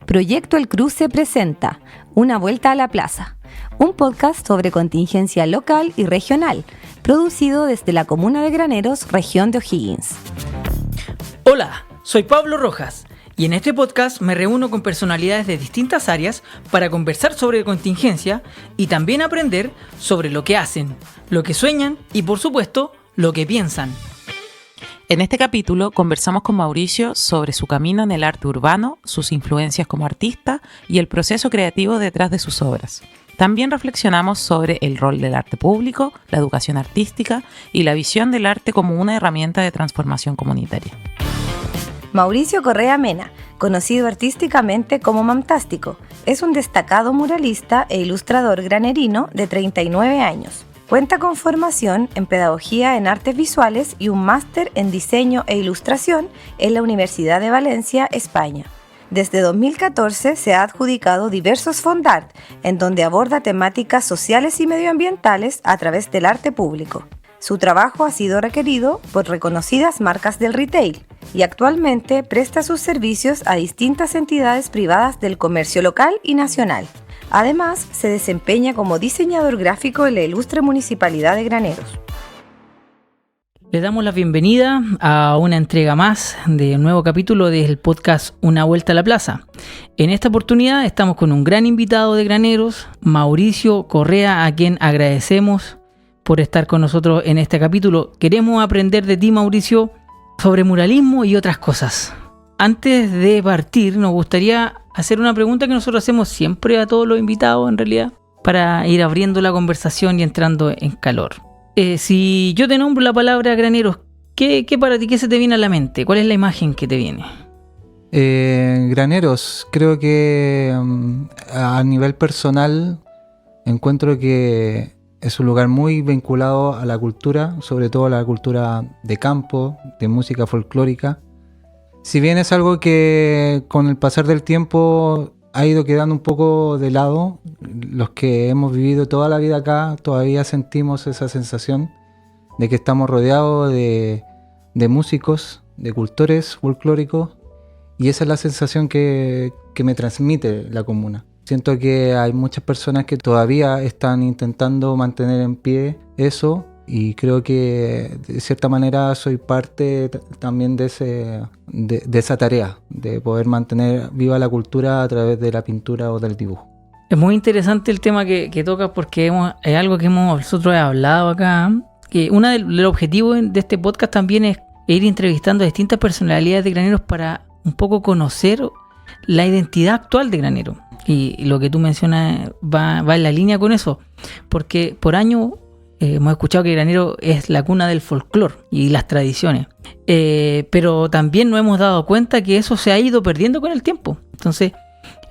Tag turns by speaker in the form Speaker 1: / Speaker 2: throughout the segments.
Speaker 1: Proyecto El Cruce presenta Una Vuelta a la Plaza, un podcast sobre contingencia local y regional, producido desde la comuna de Graneros, región de O'Higgins.
Speaker 2: Hola, soy Pablo Rojas y en este podcast me reúno con personalidades de distintas áreas para conversar sobre contingencia y también aprender sobre lo que hacen, lo que sueñan y, por supuesto, lo que piensan.
Speaker 3: En este capítulo conversamos con Mauricio sobre su camino en el arte urbano, sus influencias como artista y el proceso creativo detrás de sus obras. También reflexionamos sobre el rol del arte público, la educación artística y la visión del arte como una herramienta de transformación comunitaria.
Speaker 1: Mauricio Correa Mena, conocido artísticamente como Mamtástico, es un destacado muralista e ilustrador granerino de 39 años. Cuenta con formación en Pedagogía en Artes Visuales y un máster en Diseño e Ilustración en la Universidad de Valencia, España. Desde 2014 se ha adjudicado diversos Fondart, en donde aborda temáticas sociales y medioambientales a través del arte público. Su trabajo ha sido requerido por reconocidas marcas del retail y actualmente presta sus servicios a distintas entidades privadas del comercio local y nacional. Además, se desempeña como diseñador gráfico en la ilustre Municipalidad de Graneros.
Speaker 2: Le damos la bienvenida a una entrega más de un nuevo capítulo del podcast Una Vuelta a la Plaza. En esta oportunidad estamos con un gran invitado de Graneros, Mauricio Correa, a quien agradecemos por estar con nosotros en este capítulo. Queremos aprender de ti, Mauricio, sobre muralismo y otras cosas. Antes de partir, nos gustaría hacer una pregunta que nosotros hacemos siempre a todos los invitados, en realidad, para ir abriendo la conversación y entrando en calor. Si yo te nombro la palabra Graneros, ¿qué para ti, qué se te viene a la mente? ¿Cuál es la imagen que te viene?
Speaker 4: Graneros, creo que a nivel personal encuentro que es un lugar muy vinculado a la cultura, sobre todo a la cultura de campo, de música folclórica. Si bien es algo que con el pasar del tiempo ha ido quedando un poco de lado, los que hemos vivido toda la vida acá todavía sentimos esa sensación de que estamos rodeados de músicos, de cultores folclóricos, y esa es la sensación que me transmite la comuna. Siento que hay muchas personas que todavía están intentando mantener en pie eso, y creo que de cierta manera soy parte también de esa tarea, de poder mantener viva la cultura a través de la pintura o del dibujo.
Speaker 2: Es muy interesante el tema que tocas porque es algo que nosotros hablado acá, que uno de los objetivos de este podcast también es ir entrevistando a distintas personalidades de Graneros para un poco conocer la identidad actual de Granero. Y lo que tú mencionas va en la línea con eso, porque por años hemos escuchado que Granero es la cuna del folclore y las tradiciones, pero también nos hemos dado cuenta que eso se ha ido perdiendo con el tiempo. Entonces,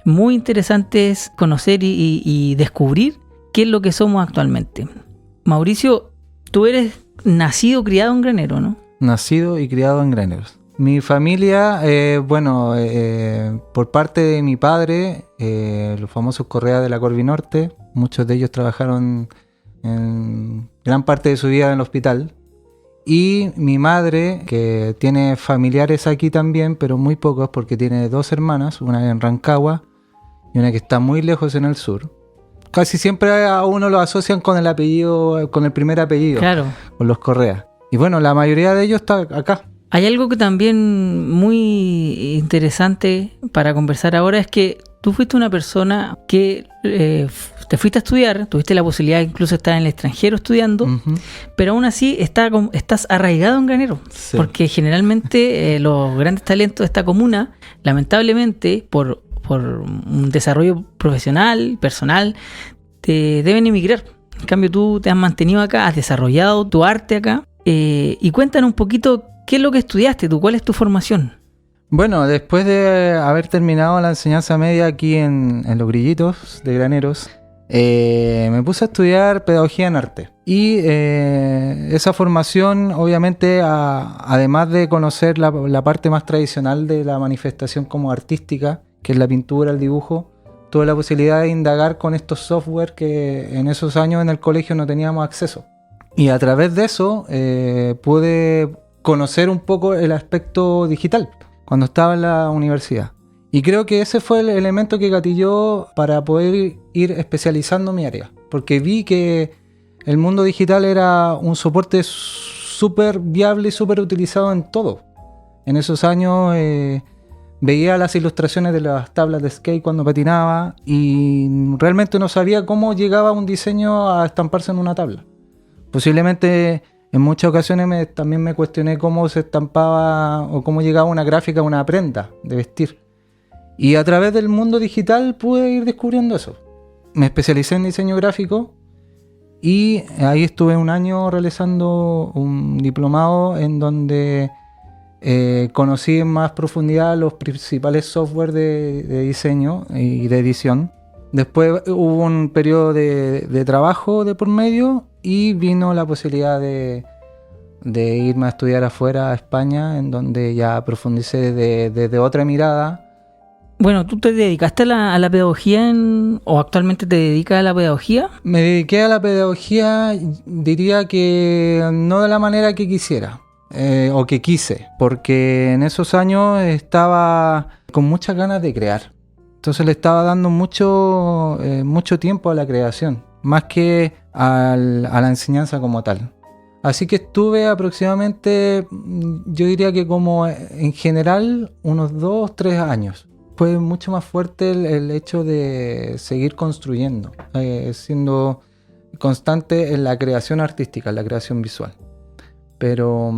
Speaker 2: muy interesante es conocer y descubrir qué es lo que somos actualmente. Mauricio, tú eres nacido, criado en Granero, ¿no?
Speaker 4: Nacido y criado en Graneros. Mi familia, por parte de mi padre, los famosos Correa de la Corvinorte, muchos de ellos trabajaron en gran parte de su vida en el hospital, y mi madre, que tiene familiares aquí también, pero muy pocos porque tiene dos hermanas, una en Rancagua y una que está muy lejos en el sur. Casi siempre a uno lo asocian con el apellido, con el primer apellido, claro, con los Correa. Y bueno, la mayoría de ellos está acá.
Speaker 2: Hay algo que también muy interesante para conversar ahora, es que tú fuiste una persona que te fuiste a estudiar, tuviste la posibilidad de incluso estar en el extranjero estudiando, pero aún así estás arraigado en Granero, sí. Porque generalmente los grandes talentos de esta comuna, lamentablemente, por un desarrollo profesional, personal, te deben emigrar. En cambio, tú te has mantenido acá, has desarrollado tu arte acá, y cuéntanos un poquito qué es lo que estudiaste tú, cuál es tu formación.
Speaker 4: Bueno, después de haber terminado la enseñanza media aquí en Los Grillitos de Graneros, me puse a estudiar Pedagogía en Arte. Y esa formación, obviamente, además de conocer la parte más tradicional de la manifestación como artística, que es la pintura, el dibujo, tuve la posibilidad de indagar con estos software que en esos años en el colegio no teníamos acceso. Y a través de eso pude conocer un poco el aspecto digital. cuando estaba en la universidad. Y creo que ese fue el elemento que gatilló para poder ir especializando mi área. Porque vi que el mundo digital era un soporte súper viable y súper utilizado en todo. En esos años veía las ilustraciones de las tablas de skate cuando patinaba y realmente no sabía cómo llegaba un diseño a estamparse en una tabla. Posiblemente en muchas ocasiones también me cuestioné cómo se estampaba o cómo llegaba una gráfica a una prenda de vestir. Y a través del mundo digital pude ir descubriendo eso. Me especialicé en diseño gráfico y ahí estuve un año realizando un diplomado en donde conocí en más profundidad los principales software de diseño y de edición. Después hubo un periodo de trabajo de por medio y vino la posibilidad de irme a estudiar afuera a España, en donde ya profundicé desde otra mirada.
Speaker 2: Bueno, ¿tú te dedicaste a la pedagogía o actualmente te dedicas a la pedagogía?
Speaker 4: Me dediqué a la pedagogía, diría que no de la manera que quisiera. O que quise, porque en esos años estaba con muchas ganas de crear. Entonces le estaba dando mucho tiempo a la creación, más que a la enseñanza como tal. Así que estuve aproximadamente, yo diría que como en general, unos 2-3 años. Fue mucho más fuerte el hecho de seguir construyendo, siendo constante en la creación artística, en la creación visual. Pero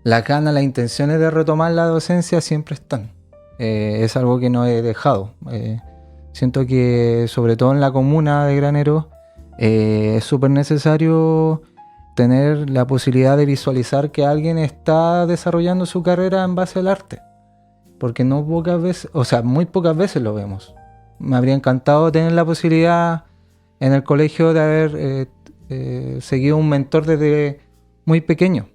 Speaker 4: las ganas, las intenciones de retomar la docencia siempre están. Es algo que no he dejado. Siento que sobre todo en la comuna de Granero es súper necesario tener la posibilidad de visualizar que alguien está desarrollando su carrera en base al arte. Porque no pocas veces, o sea, muy pocas veces lo vemos. Me habría encantado tener la posibilidad en el colegio de haber seguido un mentor desde muy pequeño.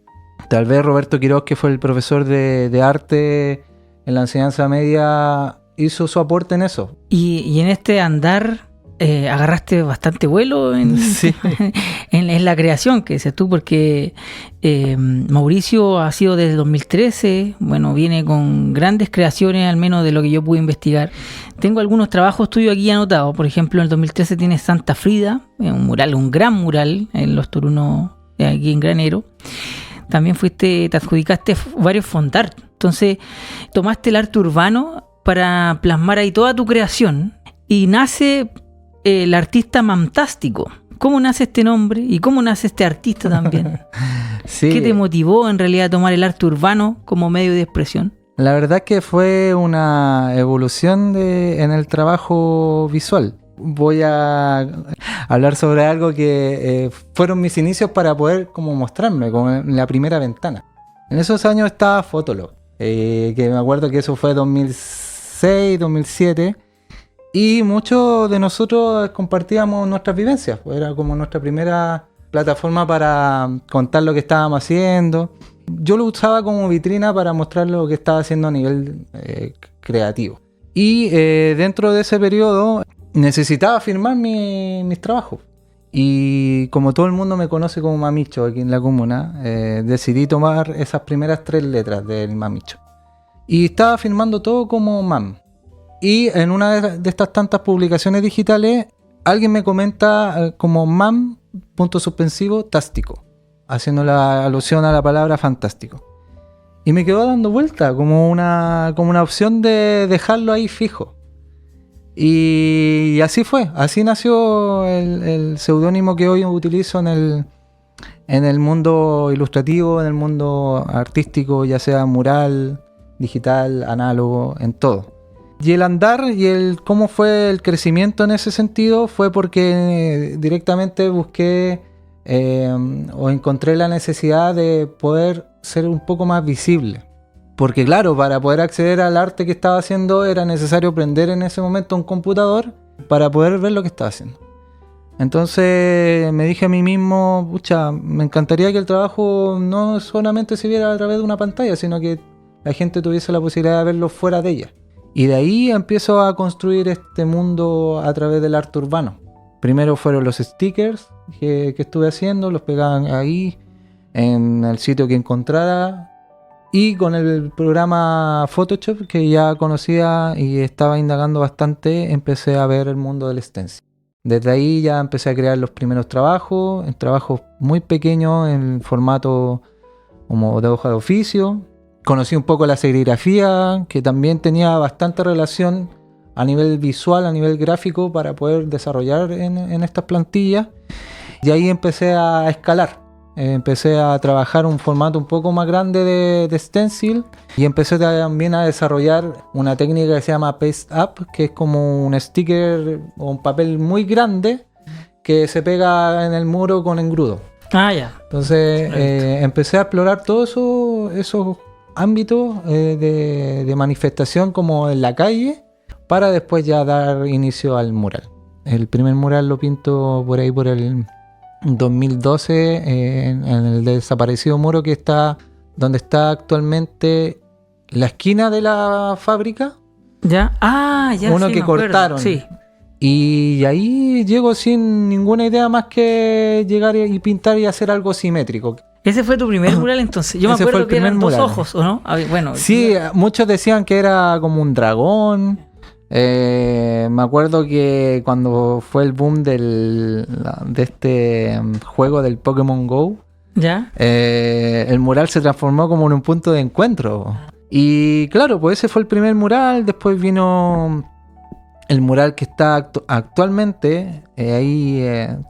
Speaker 4: Tal vez Roberto Quiroz, que fue el profesor de arte en la enseñanza media, hizo su aporte en eso.
Speaker 2: Y en este andar agarraste bastante vuelo
Speaker 4: Sí.
Speaker 2: en la creación, que dices tú, porque Mauricio ha sido desde 2013, bueno, viene con grandes creaciones, al menos de lo que yo pude investigar. Tengo algunos trabajos tuyos aquí anotados. Por ejemplo, en el 2013 tienes Santa Frida, un mural, un gran mural en Los Torunos, aquí en Granero. También te adjudicaste varios fondart. Entonces tomaste el arte urbano para plasmar ahí toda tu creación y nace el artista mamtástico. ¿Cómo nace este nombre y cómo nace este artista también?
Speaker 4: Sí.
Speaker 2: ¿Qué te motivó en realidad a tomar el arte urbano como medio de expresión?
Speaker 4: La verdad que fue una evolución en el trabajo visual. Voy a hablar sobre algo que fueron mis inicios para poder como mostrarme, como en la primera ventana. En esos años estaba Fotolog, que me acuerdo que eso fue 2006, 2007, y muchos de nosotros compartíamos nuestras vivencias. Era como nuestra primera plataforma para contar lo que estábamos haciendo. Yo lo usaba como vitrina para mostrar lo que estaba haciendo a nivel creativo. Y dentro de ese periodo necesitaba firmar mis trabajos. Y como todo el mundo me conoce como Mamicho aquí en la comuna, decidí tomar esas primeras 3 letras del Mamicho. Y estaba firmando todo como Mam. Y en una de estas tantas publicaciones digitales, alguien me comenta como Mam, punto suspensivo, tástico, haciendo la alusión a la palabra fantástico. Y me quedó dando vuelta como una opción de dejarlo ahí fijo. Y así fue, así nació el seudónimo que hoy utilizo en el mundo ilustrativo, en el mundo artístico, ya sea mural, digital, análogo, en todo. Y el andar y cómo fue el crecimiento en ese sentido fue porque directamente busqué o encontré la necesidad de poder ser un poco más visible. Porque claro, para poder acceder al arte que estaba haciendo era necesario prender en ese momento un computador para poder ver lo que estaba haciendo. Entonces me dije a mí mismo, pucha, me encantaría que el trabajo no solamente se viera a través de una pantalla, sino que la gente tuviese la posibilidad de verlo fuera de ella. Y de ahí empiezo a construir este mundo a través del arte urbano. Primero fueron los stickers que estuve haciendo, los pegaban ahí en el sitio que encontrara. Y con el programa Photoshop, que ya conocía y estaba indagando bastante, empecé a ver el mundo del stencil. Desde ahí ya empecé a crear los primeros trabajos, en trabajos muy pequeños, en formato como de hoja de oficio. Conocí un poco la serigrafía, que también tenía bastante relación a nivel visual, a nivel gráfico, para poder desarrollar en estas plantillas. Y ahí empecé a escalar. Empecé a trabajar un formato un poco más grande de stencil y empecé también a desarrollar una técnica que se llama Paste Up, que es como un sticker o un papel muy grande que se pega en el muro con engrudo.
Speaker 2: Ah, ya.
Speaker 4: Entonces empecé a explorar todos esos ámbitos de manifestación como en la calle para después ya dar inicio al mural. El primer mural lo pinto por ahí por el 2012 en el desaparecido muro que está donde está actualmente la esquina de la fábrica.
Speaker 2: ¿Ya? Ah, ya.
Speaker 4: Uno
Speaker 2: sí,
Speaker 4: que
Speaker 2: me acuerdo.
Speaker 4: cortaron.
Speaker 2: Sí.
Speaker 4: Y ahí llego sin ninguna idea más que llegar y pintar y hacer algo simétrico.
Speaker 2: Ese fue tu primer mural entonces. Yo me
Speaker 4: Ese fue
Speaker 2: acuerdo
Speaker 4: el
Speaker 2: que eran
Speaker 4: primer
Speaker 2: dos
Speaker 4: mural.
Speaker 2: ojos, ¿o no? Bueno.
Speaker 4: Sí, muchos decían que era como un dragón. Me acuerdo que cuando fue el boom de este juego del Pokémon Go,
Speaker 2: ¿Ya?
Speaker 4: el mural se transformó como en un punto de encuentro. Y claro, pues ese fue el primer mural. Después vino el mural que está actualmente. Ahí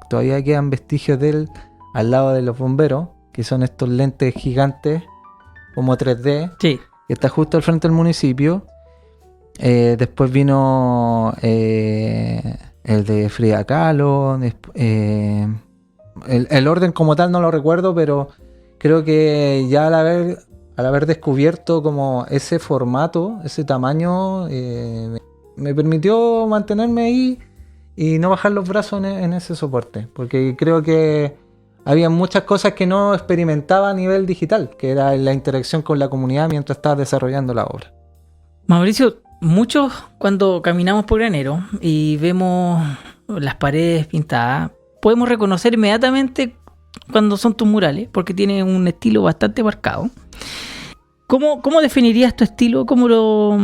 Speaker 4: todavía quedan vestigios de él al lado de los bomberos, que son estos lentes gigantes como 3D,
Speaker 2: Sí.
Speaker 4: que está justo al frente del municipio. Después vino el de Frida Kahlo. El orden como tal no lo recuerdo, pero creo que ya al haber descubierto como ese formato, ese tamaño, me permitió mantenerme ahí y no bajar los brazos en ese soporte, porque creo que había muchas cosas que no experimentaba a nivel digital, que era la interacción con la comunidad mientras estaba desarrollando la obra.
Speaker 2: Mauricio, muchos cuando caminamos por Granero y vemos las paredes pintadas, podemos reconocer inmediatamente cuando son tus murales, porque tienen un estilo bastante marcado. ¿Cómo definirías tu estilo? ¿Cómo lo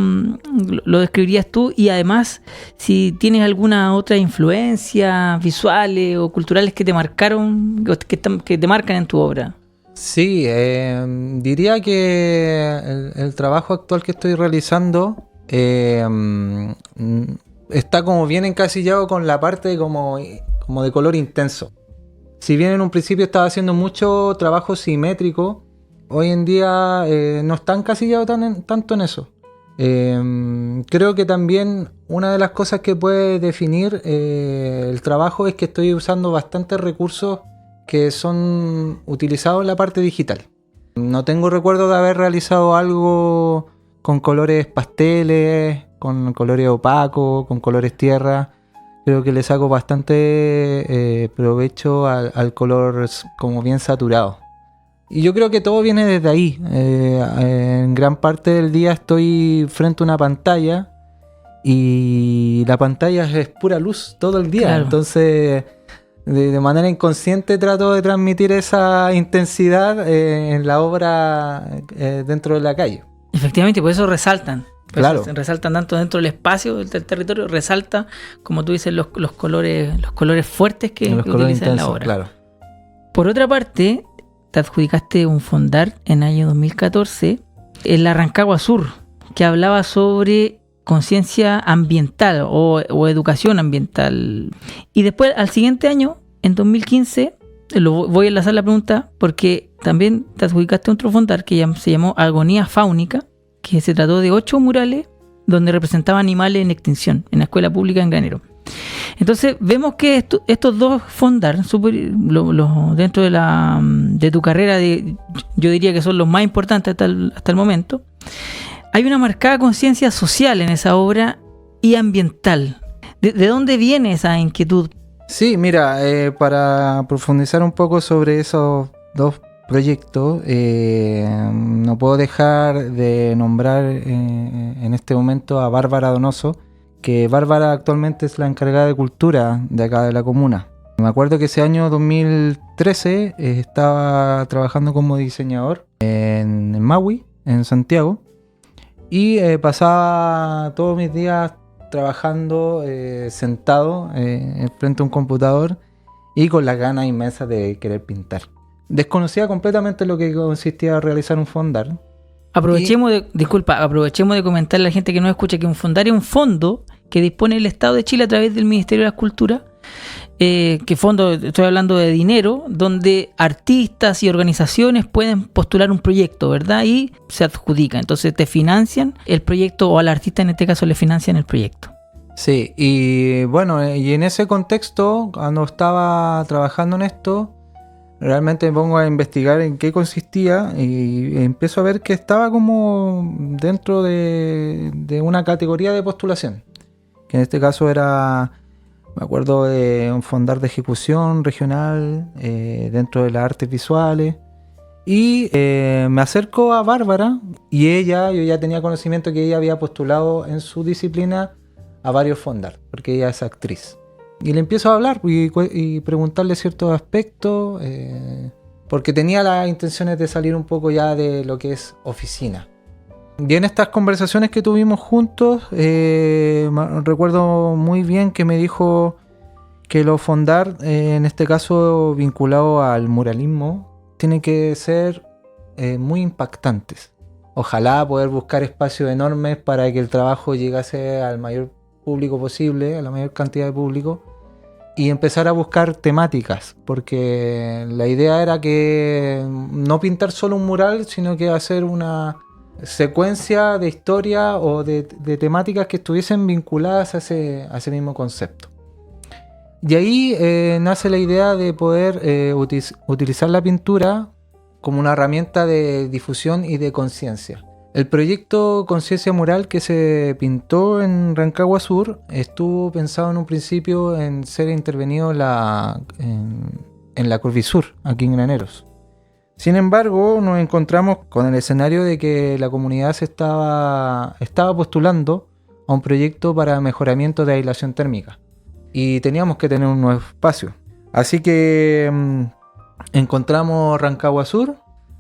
Speaker 2: describirías tú? Y además, si tienes alguna otra influencia visuales o culturales que te marcaron, que te marcan en tu obra.
Speaker 4: Sí, diría que el trabajo actual que estoy realizando está como bien encasillado con la parte como de color intenso. Si bien en un principio estaba haciendo mucho trabajo simétrico, hoy en día no está encasillado tanto en eso. Creo que también una de las cosas que puede definir el trabajo es que estoy usando bastantes recursos que son utilizados en la parte digital. No tengo recuerdo de haber realizado algo con colores pasteles, con colores opacos, con colores tierra. Creo que le saco bastante provecho al color como bien saturado. Y yo creo que todo viene desde ahí. En gran parte del día estoy frente a una pantalla y la pantalla es pura luz todo el día.
Speaker 2: Claro.
Speaker 4: Entonces, de manera inconsciente trato de transmitir esa intensidad en la obra dentro de la calle.
Speaker 2: Efectivamente, por eso resaltan.
Speaker 4: Claro.
Speaker 2: Resaltan tanto dentro del espacio, del territorio, resalta, como tú dices, los colores fuertes que
Speaker 4: Los colores
Speaker 2: utilizan en la
Speaker 4: intensos,
Speaker 2: obra.
Speaker 4: claro.
Speaker 2: Por otra parte, te adjudicaste un fondar en el año 2014 en la Rancagua Sur, que hablaba sobre conciencia ambiental o educación ambiental. Y después, al siguiente año, en 2015, voy a enlazar la pregunta porque también te adjudicaste otro fondar que se llamó Agonía Fáunica, que se trató de 8 murales donde representaba animales en extinción en la escuela pública en Granero. Entonces vemos que estos dos fondar dentro de tu carrera, yo diría que son los más importantes hasta el momento. Hay una marcada conciencia social en esa obra y ambiental. ¿De dónde viene esa inquietud?
Speaker 4: Sí, mira, para profundizar un poco sobre esos dos proyectos, no puedo dejar de nombrar en este momento a Bárbara Donoso, que Bárbara actualmente es la encargada de cultura de acá de la comuna. Me acuerdo que ese año 2013 estaba trabajando como diseñador en Maui en Santiago. Y pasaba todos mis días trabajando sentado frente a un computador y con las ganas inmensas de querer pintar. Desconocía completamente lo que consistía realizar un fondar.
Speaker 2: Aprovechemos de comentarle a la gente que nos escucha que un fondar es un fondo que dispone el Estado de Chile a través del Ministerio de la Cultura, que fondo, estoy hablando de dinero, donde artistas y organizaciones pueden postular un proyecto, ¿verdad? Y se adjudica, entonces te financian el proyecto, o al artista en este caso le financian el proyecto.
Speaker 4: Sí, y bueno, y en ese contexto, cuando estaba trabajando en esto, realmente me pongo a investigar en qué consistía y empiezo a ver que estaba como dentro de una categoría de postulación, que en este caso era, me acuerdo, de un fondar de ejecución regional dentro de las artes visuales. Y me acerco a Bárbara y yo ya tenía conocimiento que ella había postulado en su disciplina a varios fondar, porque ella es actriz. Y le empiezo a hablar y preguntarle ciertos aspectos, porque tenía las intenciones de salir un poco ya de lo que es oficina. Y en estas conversaciones que tuvimos juntos, recuerdo muy bien que me dijo que los fondar, en este caso vinculado al muralismo, tienen que ser muy impactantes. Ojalá poder buscar espacios enormes para que el trabajo llegase al mayor público posible, a la mayor cantidad de público, y empezar a buscar temáticas, porque la idea era que no pintar solo un mural, sino que hacer una secuencia de historia o de temáticas que estuviesen vinculadas a ese mismo concepto. Y ahí nace la idea de poder utilizar la pintura como una herramienta de difusión y de conciencia. El proyecto Conciencia Mural que se pintó en Rancagua Sur estuvo pensado en un principio en ser intervenido en la Corvisur, aquí en Graneros. Sin embargo, nos encontramos con el escenario de que la comunidad se estaba postulando a un proyecto para mejoramiento de aislación térmica y teníamos que tener un nuevo espacio. Así que encontramos Rancagua Sur.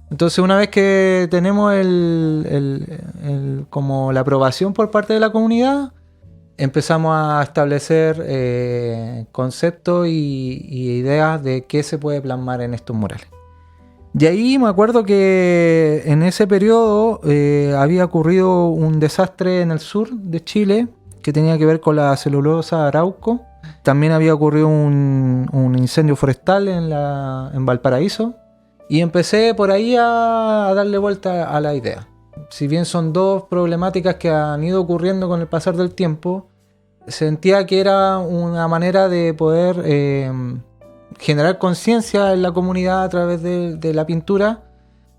Speaker 4: Entonces, una vez que tenemos como la aprobación por parte de la comunidad, empezamos a establecer conceptos y ideas de qué se puede plasmar en estos murales. Y ahí me acuerdo que en ese periodo había ocurrido un desastre en el sur de Chile que tenía que ver con la celulosa Arauco. También había ocurrido un incendio forestal en Valparaíso. Y empecé por ahí a darle vuelta a la idea. Si bien son dos problemáticas que han ido ocurriendo con el pasar del tiempo, sentía que era una manera de poder generar conciencia en la comunidad a través de la pintura,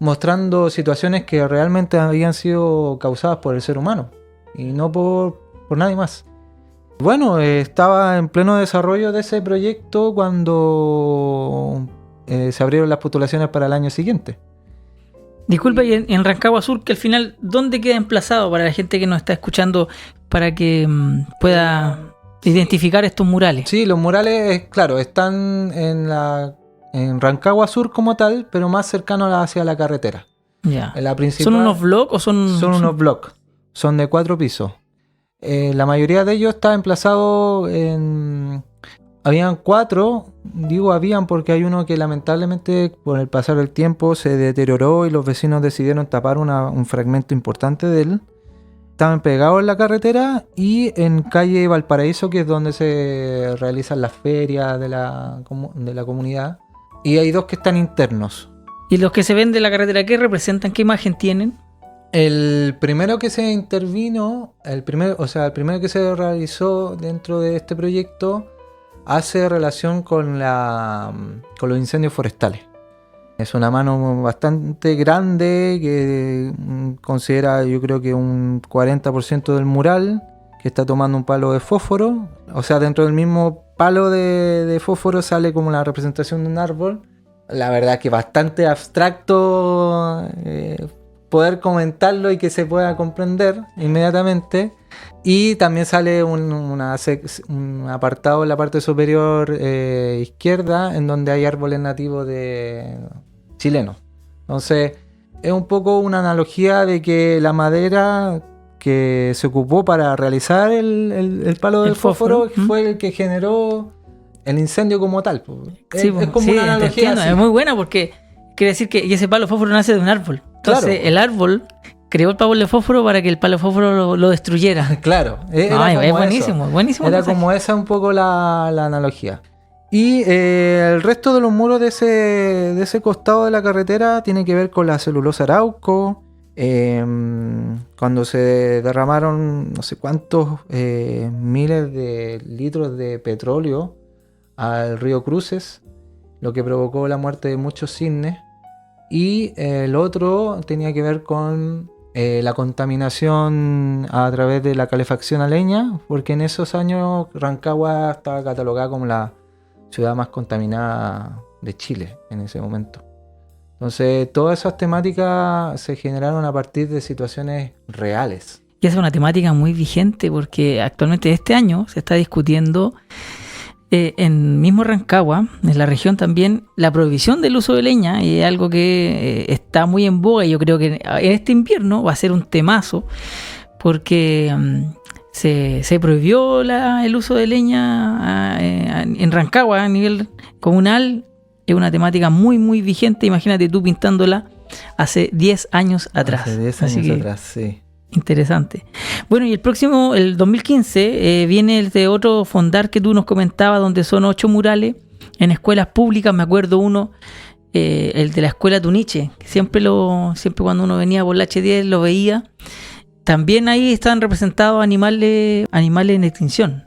Speaker 4: mostrando situaciones que realmente habían sido causadas por el ser humano y no por nadie más. Bueno, estaba en pleno desarrollo de ese proyecto cuando se abrieron las postulaciones para el año siguiente.
Speaker 2: Disculpa, y en Rancagua Sur, que al final, ¿dónde queda emplazado para la gente que nos está escuchando para que pueda identificar estos murales?
Speaker 4: Sí, los murales, claro, están en Rancagua Sur como tal, pero más cercanos hacia la carretera.
Speaker 2: Ya.
Speaker 4: En la principal,
Speaker 2: ¿Son unos bloques o son...?
Speaker 4: Son unos bloques, son de 4 pisos. La mayoría de ellos está emplazado en... Habían 4, digo habían porque hay uno que lamentablemente con el pasar del tiempo se deterioró y los vecinos decidieron tapar un fragmento importante de él. Estaban pegados en la carretera y en calle Valparaíso, que es donde se realizan las ferias de la comunidad. Y hay 2 que están internos.
Speaker 2: ¿Y los que se ven de la carretera qué representan? ¿Qué imagen tienen?
Speaker 4: El primero que se intervino, el primero que se realizó dentro de este proyecto hace relación con los incendios forestales. Es una mano bastante grande que considera, yo creo que un 40% del mural, que está tomando un palo de fósforo. O sea, dentro del mismo palo de fósforo sale como la representación de un árbol. La verdad que bastante abstracto poder comentarlo y que se pueda comprender inmediatamente. Y también sale un apartado en la parte superior izquierda en donde hay árboles nativos chilenos. Entonces, es un poco una analogía de que la madera que se ocupó para realizar el palo del fósforo fue el que generó el incendio como tal.
Speaker 2: Sí,
Speaker 4: es como una analogía así.
Speaker 2: Es muy buena porque quiere decir que ese palo de fósforo nace de un árbol. Entonces
Speaker 4: Claro.
Speaker 2: el árbol creó el palo de fósforo para que el palo de fósforo lo destruyera.
Speaker 4: Claro, era
Speaker 2: Ay,
Speaker 4: como
Speaker 2: es
Speaker 4: eso.
Speaker 2: buenísimo, buenísimo.
Speaker 4: Era
Speaker 2: mensaje.
Speaker 4: como esa un poco la analogía. Y el resto de los muros de ese costado de la carretera tiene que ver con la celulosa Arauco. Cuando se derramaron no sé cuántos miles de litros de petróleo al río Cruces, lo que provocó la muerte de muchos cisnes. Y el otro tenía que ver con la contaminación a través de la calefacción a leña, porque en esos años Rancagua estaba catalogada como la ciudad más contaminada de Chile en ese momento. Entonces, todas esas temáticas se generaron a partir de situaciones reales.
Speaker 2: Y esa es una temática muy vigente porque actualmente este año se está discutiendo en mismo Rancagua, en la región también, la prohibición del uso de leña, y es algo que está muy en boga, y yo creo que en este invierno va a ser un temazo porque se prohibió el uso de leña en Rancagua a nivel comunal. Es una temática muy muy vigente, imagínate tú pintándola hace 10 años atrás.
Speaker 4: Hace 10
Speaker 2: Así
Speaker 4: años
Speaker 2: que,
Speaker 4: atrás, sí.
Speaker 2: interesante. Bueno, y el 2015, viene el de otro fondar que tú nos comentabas, donde son 8 murales en escuelas públicas. Me acuerdo uno, el de la escuela Tuniche, que siempre cuando uno venía por la H10 lo veía. También ahí están representados animales en extinción.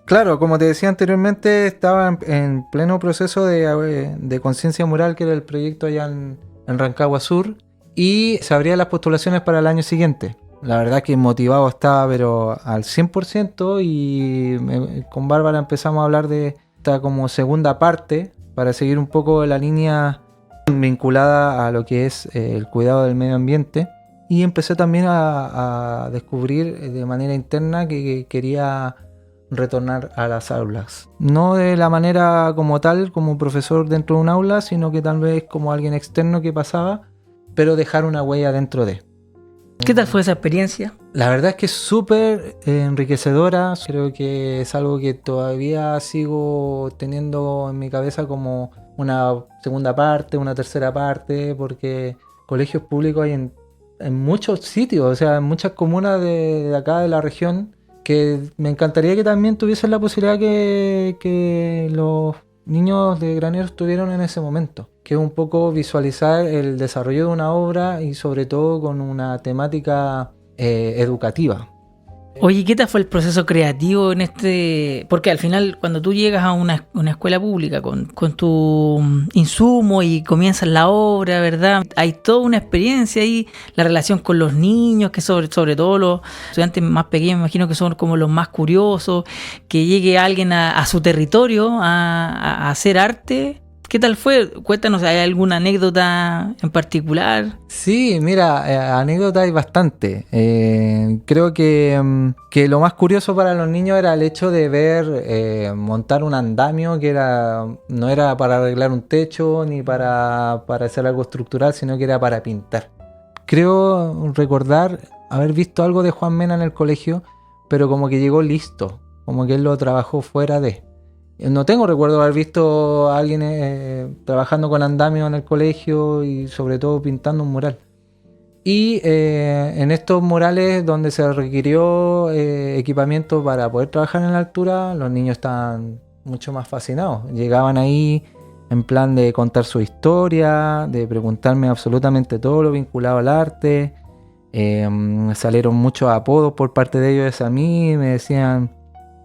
Speaker 4: Claro, como te decía anteriormente, estaba en pleno proceso de conciencia mural, que era el proyecto allá en Rancagua Sur, y se abrían las postulaciones para el año siguiente. La verdad que motivado estaba, pero al 100%, y con Bárbara empezamos a hablar de esta como segunda parte, para seguir un poco la línea vinculada a lo que es el cuidado del medio ambiente. Y empecé también a descubrir de manera interna que quería retornar a las aulas. No de la manera como tal, como profesor dentro de un aula, sino que tal vez como alguien externo que pasaba, pero dejar una huella dentro de.
Speaker 2: ¿Qué tal fue esa experiencia?
Speaker 4: La verdad es que es súper enriquecedora. Creo que es algo que todavía sigo teniendo en mi cabeza como una segunda parte, una tercera parte, porque colegios públicos hay en muchos sitios, o sea, en muchas comunas de acá de la región, que me encantaría que también tuviesen la posibilidad que los niños de Graneros tuvieron en ese momento, que es un poco visualizar el desarrollo de una obra y sobre todo con una temática educativa.
Speaker 2: Oye, ¿qué tal fue el proceso creativo en este? Porque al final, cuando tú llegas a una escuela pública con tu insumo y comienzas la obra, ¿verdad? Hay toda una experiencia ahí, la relación con los niños, que sobre todo los estudiantes más pequeños, me imagino que son como los más curiosos, que llegue alguien a su territorio a hacer arte. ¿Qué tal fue? Cuéntanos, ¿hay alguna anécdota en particular?
Speaker 4: Sí, mira, anécdota hay bastante. Creo que lo más curioso para los niños era el hecho de ver montar un andamio que no era para arreglar un techo ni para hacer algo estructural, sino que era para pintar. Creo recordar haber visto algo de Juan Mena en el colegio, pero como que llegó listo, como que él lo trabajó fuera de... No tengo recuerdo de haber visto a alguien trabajando con andamio en el colegio y sobre todo pintando un mural. Y en estos murales donde se requirió equipamiento para poder trabajar en la altura, los niños estaban mucho más fascinados. Llegaban ahí en plan de contar su historia, de preguntarme absolutamente todo lo vinculado al arte. Salieron muchos apodos por parte de ellos a mí, me decían...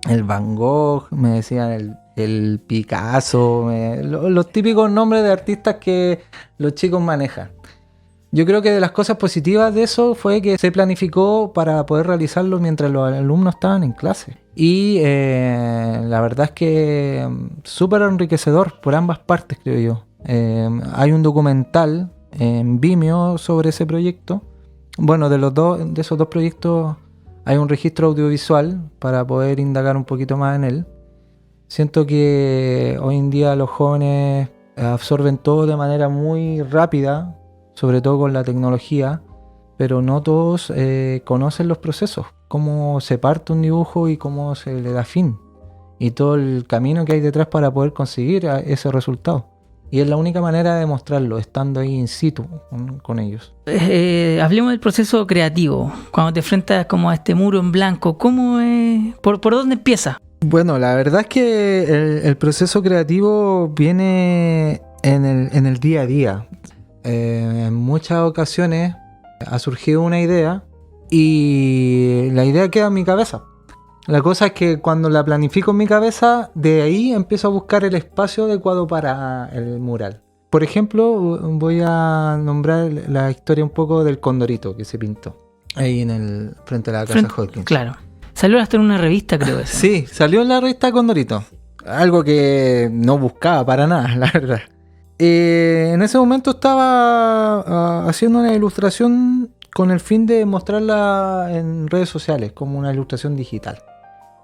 Speaker 4: el Van Gogh, me decían el Picasso, los típicos nombres de artistas que los chicos manejan. Yo creo que de las cosas positivas de eso fue que se planificó para poder realizarlo mientras los alumnos estaban en clase. Y la verdad es que súper enriquecedor por ambas partes, creo yo. Hay un documental en Vimeo sobre ese proyecto. Bueno, de esos dos proyectos... hay un registro audiovisual para poder indagar un poquito más en él. Siento que hoy en día los jóvenes absorben todo de manera muy rápida, sobre todo con la tecnología, pero no todos conocen los procesos, cómo se parte un dibujo y cómo se le da fin, y todo el camino que hay detrás para poder conseguir ese resultado. Y es la única manera de demostrarlo, estando ahí in situ con ellos.
Speaker 2: Hablemos del proceso creativo. Cuando te enfrentas como a este muro en blanco, ¿cómo es? ¿Por dónde empieza?
Speaker 4: Bueno, la verdad es que el proceso creativo viene en el día a día. En muchas ocasiones ha surgido una idea y la idea queda en mi cabeza. La cosa es que cuando la planifico en mi cabeza, de ahí empiezo a buscar el espacio adecuado para el mural. Por ejemplo, voy a nombrar la historia un poco del condorito que se pintó ahí frente a la casa Hawkins.
Speaker 2: Claro. Salió hasta en una revista, creo. Eso.
Speaker 4: Sí, salió en la revista Condorito. Algo que no buscaba para nada, la verdad. En ese momento estaba haciendo una ilustración con el fin de mostrarla en redes sociales, como una ilustración digital.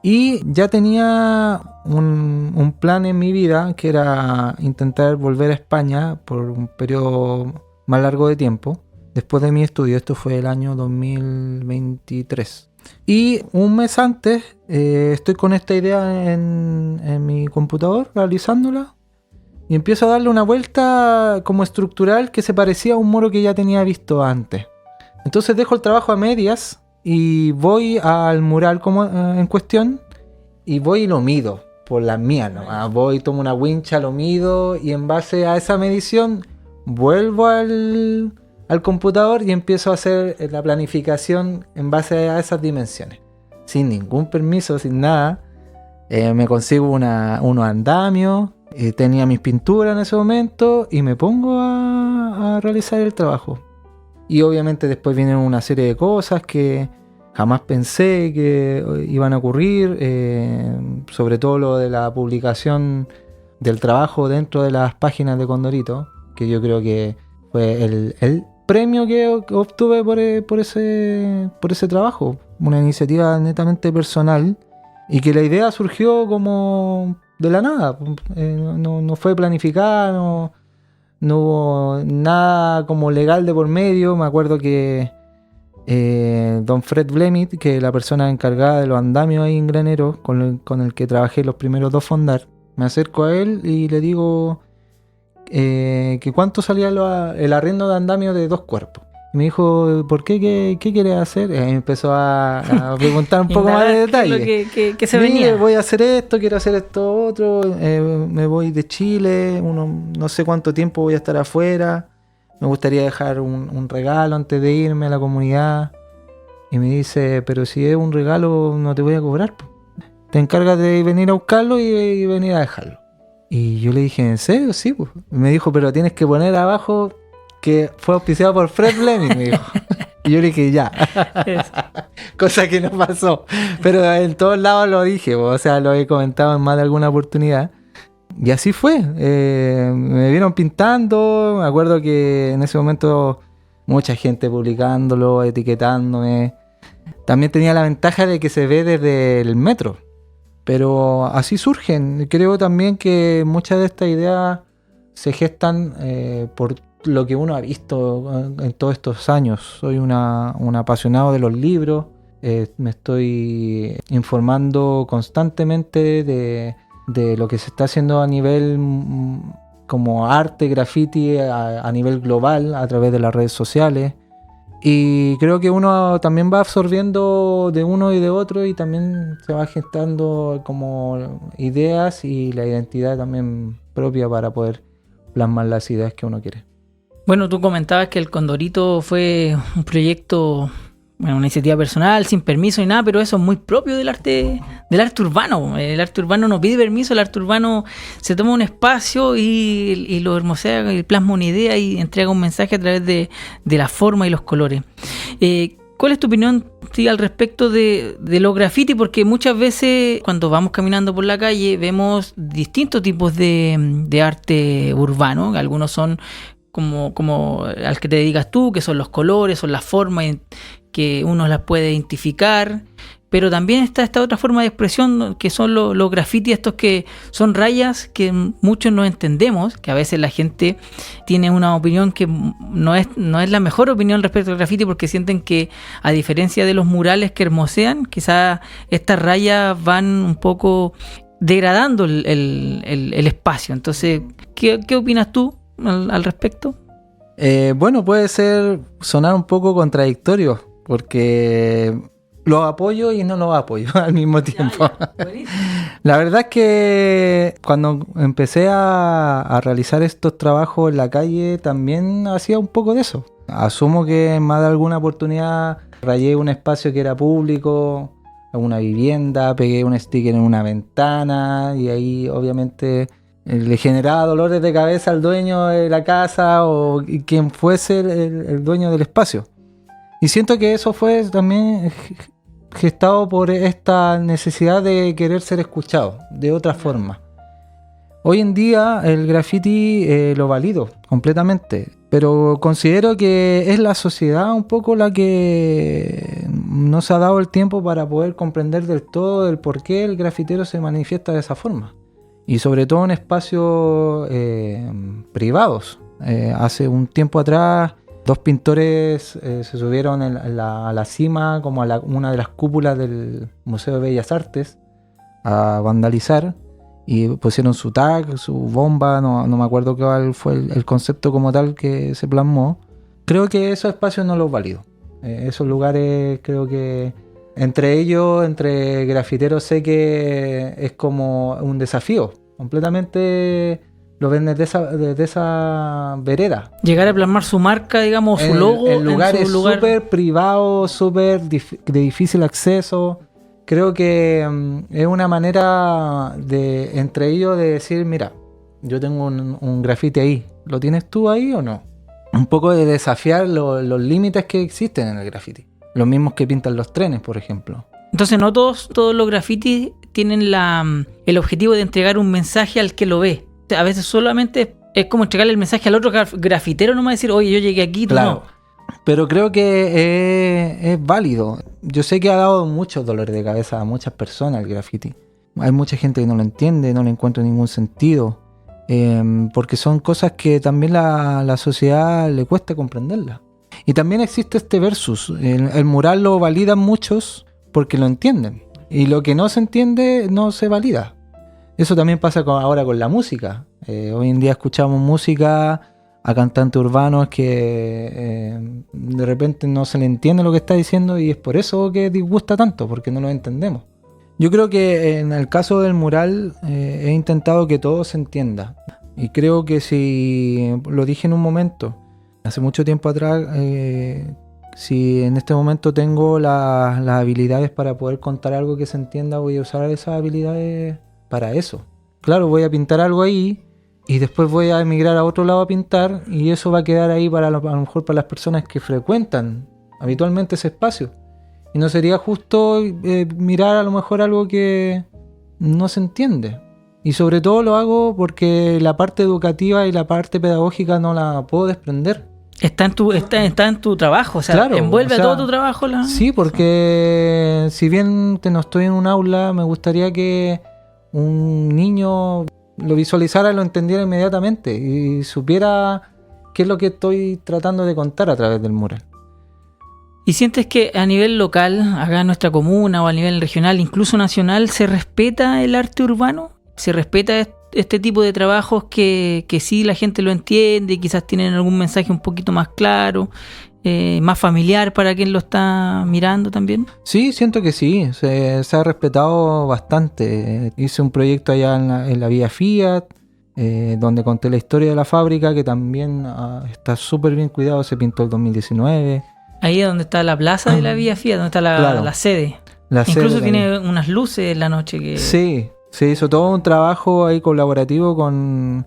Speaker 4: Y ya tenía un plan en mi vida, que era intentar volver a España por un periodo más largo de tiempo, después de mi estudio. Esto fue el año 2023. Y un mes antes estoy con esta idea en mi computador, realizándola, y empiezo a darle una vuelta como estructural que se parecía a un muro que ya tenía visto antes. Entonces dejo el trabajo a medias y voy al mural en cuestión y voy y lo mido por las mías, ¿no? Voy, tomo una wincha, lo mido y en base a esa medición vuelvo al computador y empiezo a hacer la planificación en base a esas dimensiones. Sin ningún permiso, sin nada. Me consigo unos andamios, tenía mis pinturas en ese momento y me pongo a realizar el trabajo. Y obviamente después vienen una serie de cosas que jamás pensé que iban a ocurrir, sobre todo lo de la publicación del trabajo dentro de las páginas de Condorito, que yo creo que fue el premio que obtuve por ese trabajo, una iniciativa netamente personal y que la idea surgió como de la nada, no fue planificada, no hubo nada como legal de por medio. Me acuerdo que don Fred Blemit, que es la persona encargada de los andamios ahí en Granero, con el que trabajé los primeros 2 fondar, me acerco a él y le digo que cuánto salía el arriendo de andamio de 2 cuerpos. Y me dijo, ¿por qué? ¿Qué quieres hacer? Y me empezó a preguntar un poco más de detalle.
Speaker 2: ¿Qué se venía?
Speaker 4: Voy a hacer esto, quiero hacer esto otro, me voy de Chile, no sé cuánto tiempo voy a estar afuera, me gustaría dejar un regalo antes de irme a la comunidad. Y me dice, pero si es un regalo no te voy a cobrar, te encargas de venir a buscarlo y venir a dejarlo. Y yo le dije, ¿en serio? Sí, pues. Me dijo, pero tienes que poner abajo que fue auspiciado por Fred Bleming, me dijo. Y yo le dije, ya. Cosa que no pasó. Pero en todos lados lo dije, o sea, lo he comentado en más de alguna oportunidad. Y así fue. Me vieron pintando. Me acuerdo que en ese momento mucha gente publicándolo, etiquetándome. También tenía la ventaja de que se ve desde el metro. Pero así surgen. Creo también que muchas de estas ideas se gestan por lo que uno ha visto en todos estos años. Soy un apasionado de los libros. Me estoy informando constantemente de lo que se está haciendo a nivel como arte, graffiti, a nivel global, a través de las redes sociales. Y creo que uno también va absorbiendo de uno y de otro, y también se va gestando como ideas y la identidad también propia para poder plasmar las ideas que uno quiere.
Speaker 2: Bueno, tú comentabas que el Condorito fue un proyecto, una iniciativa personal, sin permiso ni nada, pero eso es muy propio del arte urbano. El arte urbano no pide permiso, el arte urbano se toma un espacio y lo hermosea, y plasma una idea y entrega un mensaje a través de la forma y los colores. ¿Cuál es tu opinión al respecto de los graffiti? Porque muchas veces cuando vamos caminando por la calle vemos distintos tipos de arte urbano. Algunos son como al que te dedicas tú, que son los colores, son las formas que uno las puede identificar, pero también está esta otra forma de expresión que son los grafitis, estos que son rayas que muchos no entendemos, que a veces la gente tiene una opinión que no es la mejor opinión respecto al grafiti, porque sienten que, a diferencia de los murales que hermosean, quizás estas rayas van un poco degradando el espacio. Entonces, ¿qué opinas tú al respecto?
Speaker 4: Bueno, puede sonar un poco contradictorio, porque los apoyo y no los apoyo al mismo tiempo. La verdad es que cuando empecé a realizar estos trabajos en la calle, también hacía un poco de eso. Asumo que en más de alguna oportunidad rayé un espacio que era público, alguna vivienda, pegué un sticker en una ventana y ahí obviamente le generaba dolores de cabeza al dueño de la casa o quien fuese el dueño del espacio. Y siento que eso fue también gestado por esta necesidad de querer ser escuchado de otra forma. Hoy en día el graffiti lo valido completamente, pero considero que es la sociedad un poco la que no se ha dado el tiempo para poder comprender del todo el por qué el grafitero se manifiesta de esa forma. Y sobre todo en espacios privados. Hace un tiempo atrás, 2 pintores se subieron a la cima, como a una de las cúpulas del Museo de Bellas Artes, a vandalizar, y pusieron su tag, su bomba, no me acuerdo cuál fue el concepto como tal que se plasmó. Creo que esos espacios no los valido. Esos lugares creo que entre ellos, entre grafiteros, sé que es como un desafío. Completamente lo ven desde esa vereda.
Speaker 2: Llegar a plasmar su marca, digamos, su logo
Speaker 4: en lugares
Speaker 2: lugar
Speaker 4: súper privados, súper de difícil acceso. Creo que es una manera de entre ellos de decir, mira, yo tengo un grafiti ahí, ¿lo tienes tú ahí o no? Un poco de desafiar los límites que existen en el grafiti. Los mismos que pintan los trenes, por ejemplo.
Speaker 2: Entonces no todos los grafitis tienen el objetivo de entregar un mensaje al que lo ve. A veces solamente es como entregarle el mensaje al otro grafitero, nomás decir, oye, yo llegué aquí, tú
Speaker 4: claro.
Speaker 2: no.
Speaker 4: Pero creo que es válido. Yo sé que ha dado muchos dolores de cabeza a muchas personas el graffiti. Hay mucha gente que no lo entiende, no le encuentra ningún sentido. Porque son cosas que también la sociedad le cuesta comprenderla. Y también existe este versus. El mural lo validan muchos porque lo entienden. Y lo que no se entiende no se valida. Eso también pasa ahora con la música. Hoy en día escuchamos música a cantantes urbanos que de repente no se le entiende lo que está diciendo y es por eso que disgusta tanto, porque no lo entendemos. Yo creo que en el caso del mural he intentado que todo se entienda. Y creo que si lo dije en un momento, hace mucho tiempo atrás, si en este momento tengo las habilidades para poder contar algo que se entienda, voy a usar esas habilidades para eso. Claro, voy a pintar algo ahí y después voy a emigrar a otro lado a pintar y eso va a quedar ahí a lo mejor para las personas que frecuentan habitualmente ese espacio. Y no sería justo mirar a lo mejor algo que no se entiende. Y sobre todo lo hago porque la parte educativa y la parte pedagógica no la puedo desprender.
Speaker 2: Está en tu trabajo, o sea,
Speaker 4: claro,
Speaker 2: envuelve a todo tu trabajo.
Speaker 4: Sí, porque si bien no estoy en un aula, me gustaría que un niño lo visualizara y lo entendiera inmediatamente y supiera qué es lo que estoy tratando de contar a través del mural.
Speaker 2: ¿Y sientes que a nivel local, acá en nuestra comuna o a nivel regional, incluso nacional, se respeta el arte urbano? ¿Se respeta este tipo de trabajos que sí la gente lo entiende y quizás tienen algún mensaje un poquito más claro, más familiar para quien lo está mirando también?
Speaker 4: Sí, siento que sí, se ha respetado bastante. Hice un proyecto allá en la vía Fiat, donde conté la historia de la fábrica, que también está súper bien cuidado, se pintó el 2019.
Speaker 2: Ahí es donde está la plaza de la vía Fiat, donde está la sede. Incluso tiene unas luces en la noche que...
Speaker 4: Sí, se hizo todo un trabajo ahí colaborativo con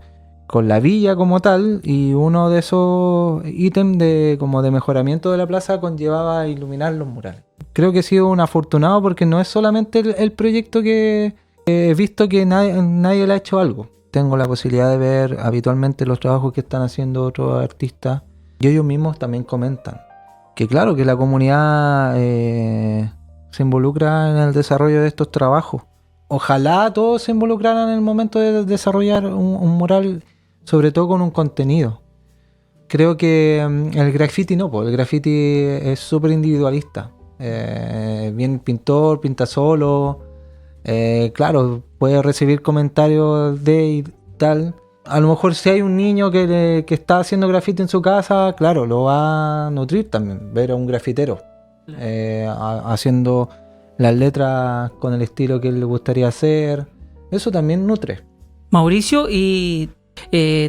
Speaker 4: la villa como tal, y uno de esos ítems de mejoramiento de la plaza conllevaba iluminar los murales. Creo que he sido un afortunado porque no es solamente el proyecto que he visto que nadie le ha hecho algo. Tengo la posibilidad de ver habitualmente los trabajos que están haciendo otros artistas y ellos mismos también comentan que claro, que la comunidad se involucra en el desarrollo de estos trabajos. Ojalá todos se involucraran en el momento de desarrollar un mural, sobre todo con un contenido. Creo que el graffiti no, pues el graffiti es súper individualista. Bien el pintor, pinta solo. Claro, puede recibir comentarios de y tal. A lo mejor si hay un niño que está haciendo graffiti en su casa, claro, lo va a nutrir también, ver a un grafitero haciendo las letras con el estilo que él le gustaría hacer. Eso también nutre.
Speaker 2: Mauricio, y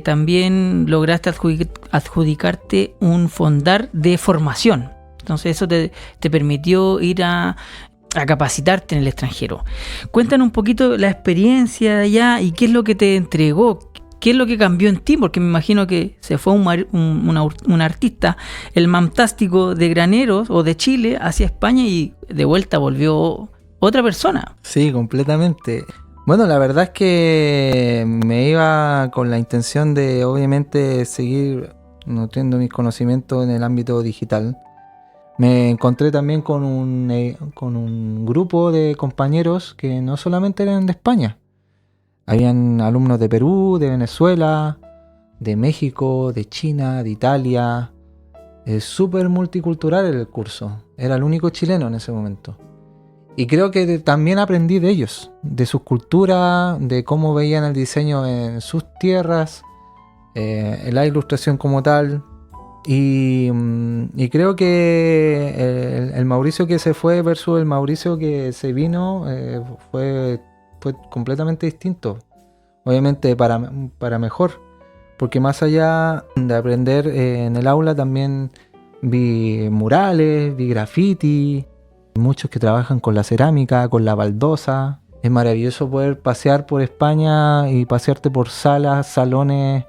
Speaker 2: también lograste adjudicarte un fondar de formación. Entonces eso te permitió ir a capacitarte en el extranjero. Cuéntanos un poquito la experiencia de allá y qué es lo que te entregó. ¿Qué es lo que cambió en ti? Porque me imagino que se fue un artista, el Mamtástico de Graneros o de Chile hacia España y de vuelta volvió otra persona.
Speaker 4: Sí, completamente. Bueno, la verdad es que me iba con la intención de obviamente seguir nutriendo mis conocimientos en el ámbito digital. Me encontré también con un grupo de compañeros que no solamente eran de España. Habían alumnos de Perú, de Venezuela, de México, de China, de Italia. Es súper multicultural el curso. Era el único chileno en ese momento. Y creo que también aprendí de ellos, de sus culturas, de cómo veían el diseño en sus tierras, la ilustración como tal. Y creo que el Mauricio que se fue versus el Mauricio que se vino fue completamente distinto. Obviamente para mejor, porque más allá de aprender en el aula también vi murales, vi graffiti, muchos que trabajan con la cerámica, con la baldosa. Es maravilloso poder pasear por España y pasearte por salas, salones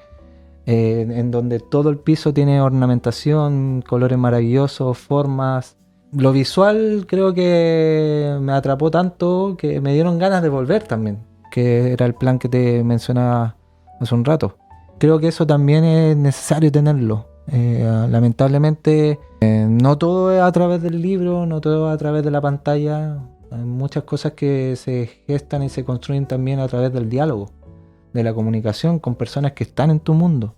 Speaker 4: en donde todo el piso tiene ornamentación, colores maravillosos, formas. Lo visual creo que me atrapó tanto que me dieron ganas de volver también, que era el plan que te mencionaba hace un rato. Creo que eso también es necesario tenerlo. Lamentablemente no todo es a través del libro, no todo es a través de la pantalla. Hay muchas cosas que se gestan y se construyen también a través del diálogo, de la comunicación con personas que están en tu mundo,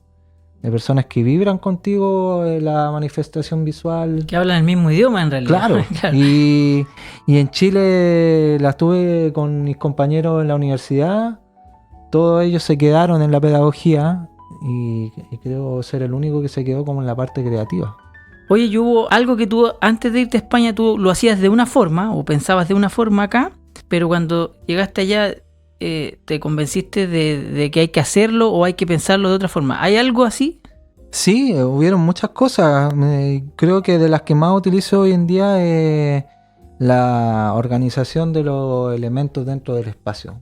Speaker 4: de personas que vibran contigo la manifestación visual.
Speaker 2: Que hablan el mismo idioma en realidad.
Speaker 4: Claro.
Speaker 2: Claro.
Speaker 4: Y en Chile la estuve con mis compañeros en la universidad. Todos ellos se quedaron en la pedagogía y creo ser el único que se quedó como en la parte creativa.
Speaker 2: Oye, ¿y hubo algo que tú antes de irte a España tú lo hacías de una forma o pensabas de una forma acá, pero cuando llegaste allá te convenciste de que hay que hacerlo o hay que pensarlo de otra forma? ¿Hay algo así?
Speaker 4: Sí, hubieron muchas cosas. Creo que de las que más utilizo hoy en día es la organización de los elementos dentro del espacio.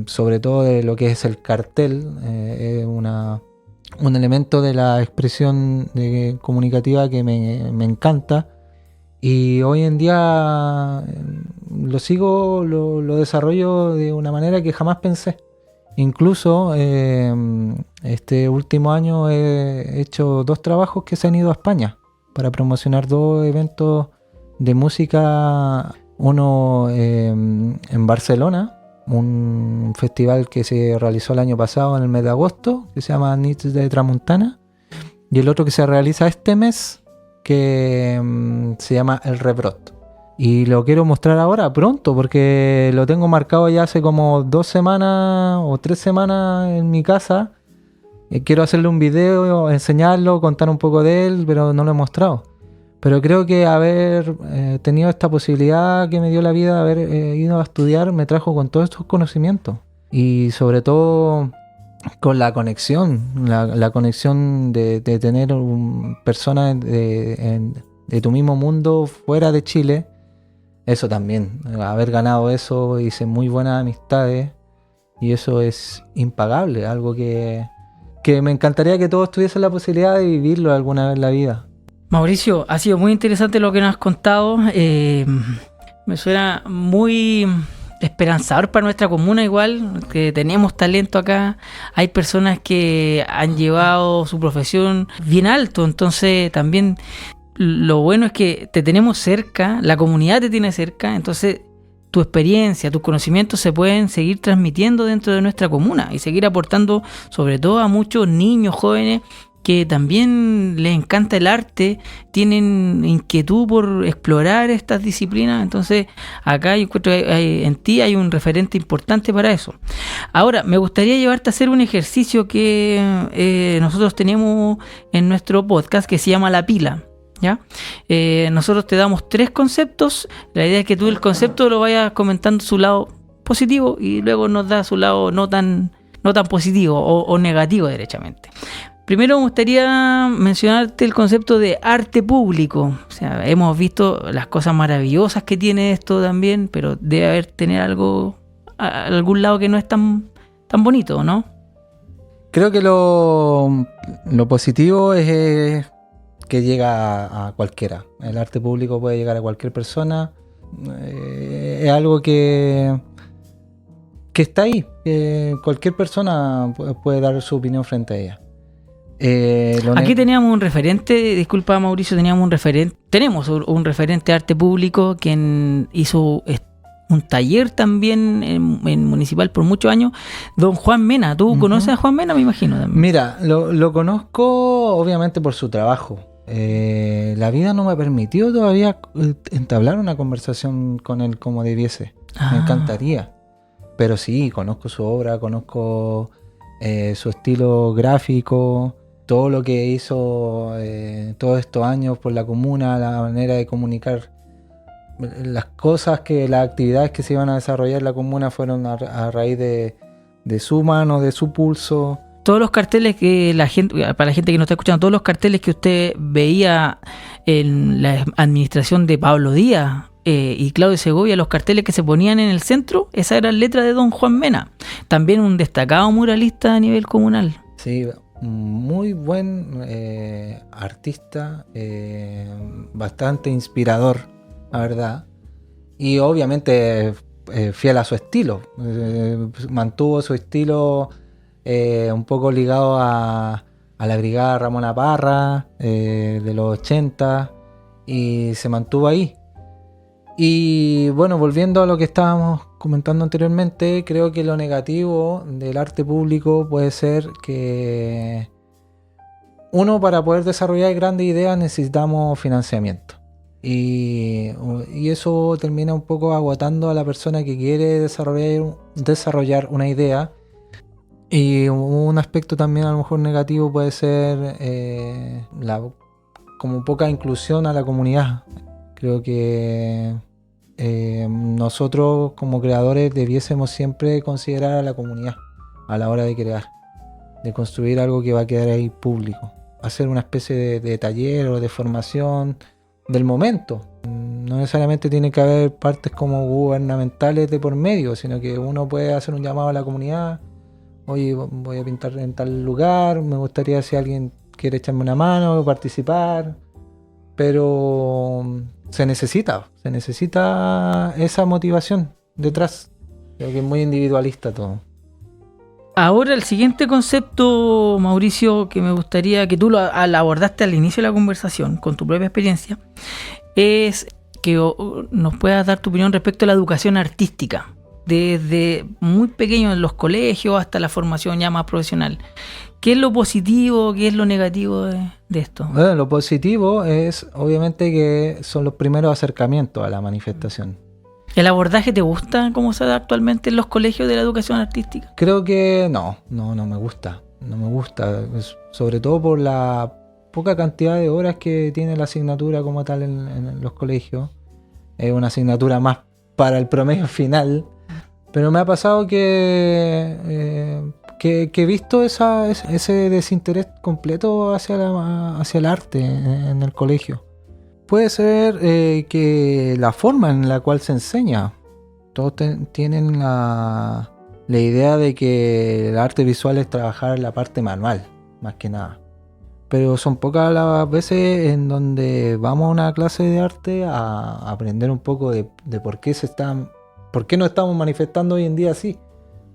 Speaker 4: Sobre todo de lo que es el cartel. Es un elemento de la expresión comunicativa que me encanta. Y hoy en día lo desarrollo de una manera que jamás pensé. Incluso este último año he hecho 2 trabajos que se han ido a España para promocionar 2 eventos de música. Uno en Barcelona, un festival que se realizó el año pasado en el mes de agosto, que se llama Nits de Tramuntana, y el otro que se realiza este mes, que se llama El Rebrot. Y lo quiero mostrar ahora, pronto, porque lo tengo marcado ya hace como 2 semanas o 3 semanas en mi casa. Quiero hacerle un video, enseñarlo, contar un poco de él, pero no lo he mostrado. Pero creo que haber tenido esta posibilidad que me dio la vida, haber ido a estudiar, me trajo con todos estos conocimientos. Y sobre todo con la conexión, la conexión de tener personas de tu mismo mundo fuera de Chile. Eso también, haber ganado eso, hice muy buenas amistades y eso es impagable, algo que me encantaría que todos tuviesen la posibilidad de vivirlo alguna vez en la vida.
Speaker 2: Mauricio, ha sido muy interesante lo que nos has contado. Me suena muy esperanzador para nuestra comuna, igual que tenemos talento acá. Hay personas que han llevado su profesión bien alto, entonces también lo bueno es que te tenemos cerca, la comunidad te tiene cerca, entonces tu experiencia, tus conocimientos se pueden seguir transmitiendo dentro de nuestra comuna y seguir aportando sobre todo a muchos niños, jóvenes que también les encanta el arte, tienen inquietud por explorar estas disciplinas. Entonces acá yo encuentro que en ti hay un referente importante para eso. Ahora, me gustaría llevarte a hacer un ejercicio que nosotros tenemos en nuestro podcast que se llama La Pila. ¿Ya? Nosotros te damos 3 conceptos. La idea es que tú el concepto lo vayas comentando su lado positivo y luego nos da su lado no tan positivo o negativo derechamente. Primero me gustaría mencionarte el concepto de arte público. O sea, hemos visto las cosas maravillosas que tiene esto también, pero debe tener algún lado que no es tan bonito, ¿no?
Speaker 4: Creo que lo positivo es que llega a cualquiera. El arte público puede llegar a cualquier persona. Es algo que está ahí. Cualquier persona puede dar su opinión frente a ella.
Speaker 2: Aquí teníamos un referente, disculpa Mauricio, tenemos un referente de arte público quien hizo un taller también en municipal por muchos años, don Juan Mena. ¿Tú conoces a Juan Mena, me imagino? También.
Speaker 4: Mira, lo conozco obviamente por su trabajo. La vida no me permitió todavía entablar una conversación con él como debiese. Me encantaría. Pero sí, conozco su obra, conozco su estilo gráfico, todo lo que hizo todos estos años por la comuna, la manera de comunicar las actividades que se iban a desarrollar en la comuna fueron a raíz de su mano, de su pulso.
Speaker 2: Todos los carteles que para la gente que nos está escuchando, todos los carteles que usted veía en la administración de Pablo Díaz y Claudio Segovia, los carteles que se ponían en el centro, esa era la letra de don Juan Mena, también un destacado muralista a nivel comunal.
Speaker 4: Sí, muy buen artista, bastante inspirador, la verdad, y obviamente fiel a su estilo, mantuvo su estilo un poco ligado a la brigada Ramona Parra de los 80 y se mantuvo ahí. Y bueno, volviendo a lo que estábamos comentando anteriormente, creo que lo negativo del arte público puede ser que uno, para poder desarrollar grandes ideas necesitamos financiamiento. Y eso termina un poco agotando a la persona que quiere desarrollar una idea. Y un aspecto también a lo mejor negativo puede ser como poca inclusión a la comunidad. Creo que nosotros como creadores debiésemos siempre considerar a la comunidad a la hora de crear, de construir algo que va a quedar ahí público, hacer una especie de taller o de formación del momento. No necesariamente tiene que haber partes como gubernamentales de por medio, sino que uno puede hacer un llamado a la comunidad. Oye, voy a pintar en tal lugar, me gustaría si alguien quiere echarme una mano, participar, pero se necesita esa motivación detrás. Creo que es muy individualista todo.
Speaker 2: Ahora el siguiente concepto, Mauricio, que me gustaría que tú lo abordaste al inicio de la conversación con tu propia experiencia, es que nos puedas dar tu opinión respecto a la educación artística, desde muy pequeño en los colegios hasta la formación ya más profesional. ¿Qué es lo positivo, qué es lo negativo de esto?
Speaker 4: Bueno, lo positivo es obviamente que son los primeros acercamientos a la manifestación.
Speaker 2: ¿El abordaje te gusta cómo se da actualmente en los colegios de la educación artística?
Speaker 4: Creo que no me gusta. No me gusta, sobre todo por la poca cantidad de horas que tiene la asignatura como tal en los colegios. Es una asignatura más para el promedio final. Pero me ha pasado que he visto ese desinterés completo hacia el arte en el colegio. Puede ser que la forma en la cual se enseña. Todos tienen la idea de que el arte visual es trabajar la parte manual, más que nada. Pero son pocas las veces en donde vamos a una clase de arte a aprender un poco de por qué nos estamos manifestando hoy en día así.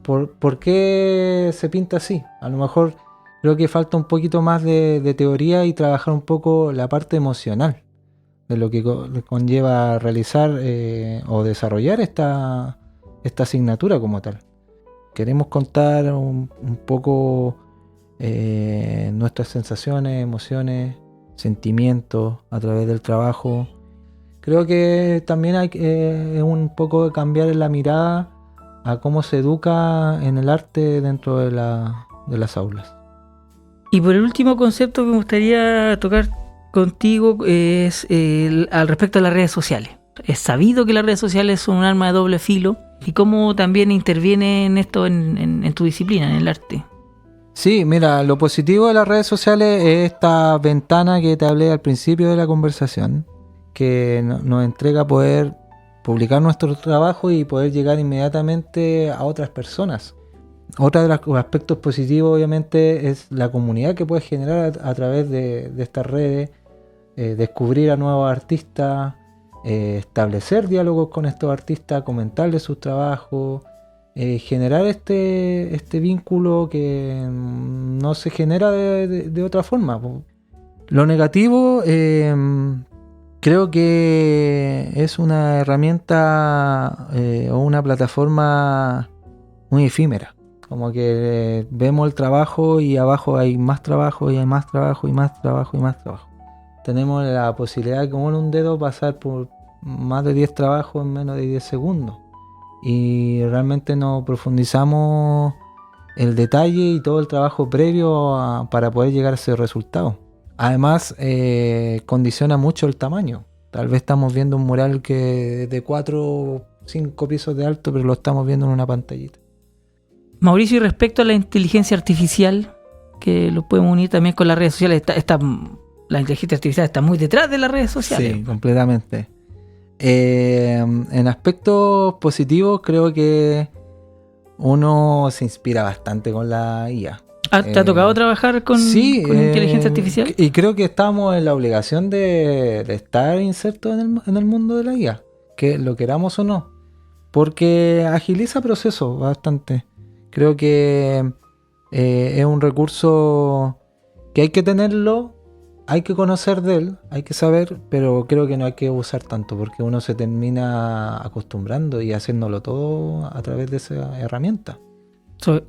Speaker 4: ¿Por qué se pinta así? A lo mejor creo que falta un poquito más de teoría y trabajar un poco la parte emocional de lo que conlleva realizar o desarrollar esta asignatura como tal. Queremos contar un poco nuestras sensaciones, emociones, sentimientos a través del trabajo. Creo que también hay un poco cambiar la mirada a cómo se educa en el arte dentro de las aulas.
Speaker 2: Y por el último concepto que me gustaría tocar contigo es al respecto de las redes sociales. Es sabido que las redes sociales son un arma de doble filo. ¿Y cómo también interviene en esto en tu disciplina, en el arte?
Speaker 4: Sí, mira, lo positivo de las redes sociales es esta ventana que te hablé al principio de la conversación, que nos entrega poder publicar nuestro trabajo y poder llegar inmediatamente a otras personas. Otro de los aspectos positivos, obviamente, es la comunidad que puedes generar a través de estas redes, descubrir a nuevos artistas, establecer diálogos con estos artistas, comentarles sus trabajos, generar este vínculo que no se genera de otra forma. Lo negativo, creo que es una herramienta o una plataforma muy efímera. Como que vemos el trabajo y abajo hay más trabajo y hay más trabajo y más trabajo y más trabajo. Tenemos la posibilidad de con un dedo pasar por más de 10 trabajos en menos de 10 segundos. Y realmente no profundizamos el detalle y todo el trabajo previo para poder llegar a ese resultado. Además, condiciona mucho el tamaño. Tal vez estamos viendo un mural que es de 4 o 5 pisos de alto, pero lo estamos viendo en una pantallita.
Speaker 2: Mauricio, y respecto a la inteligencia artificial, que lo podemos unir también con las redes sociales, la inteligencia artificial está muy detrás de las redes sociales.
Speaker 4: Sí, completamente. En aspectos positivos creo que uno se inspira bastante con la IA.
Speaker 2: ¿Te ha tocado trabajar con inteligencia artificial?
Speaker 4: Y creo que estamos en la obligación de estar insertos en el mundo de la IA, que lo queramos o no, porque agiliza procesos bastante. Creo que es un recurso que hay que tenerlo, hay que conocer de él, hay que saber, pero creo que no hay que usar tanto porque uno se termina acostumbrando y haciéndolo todo a través de esa herramienta.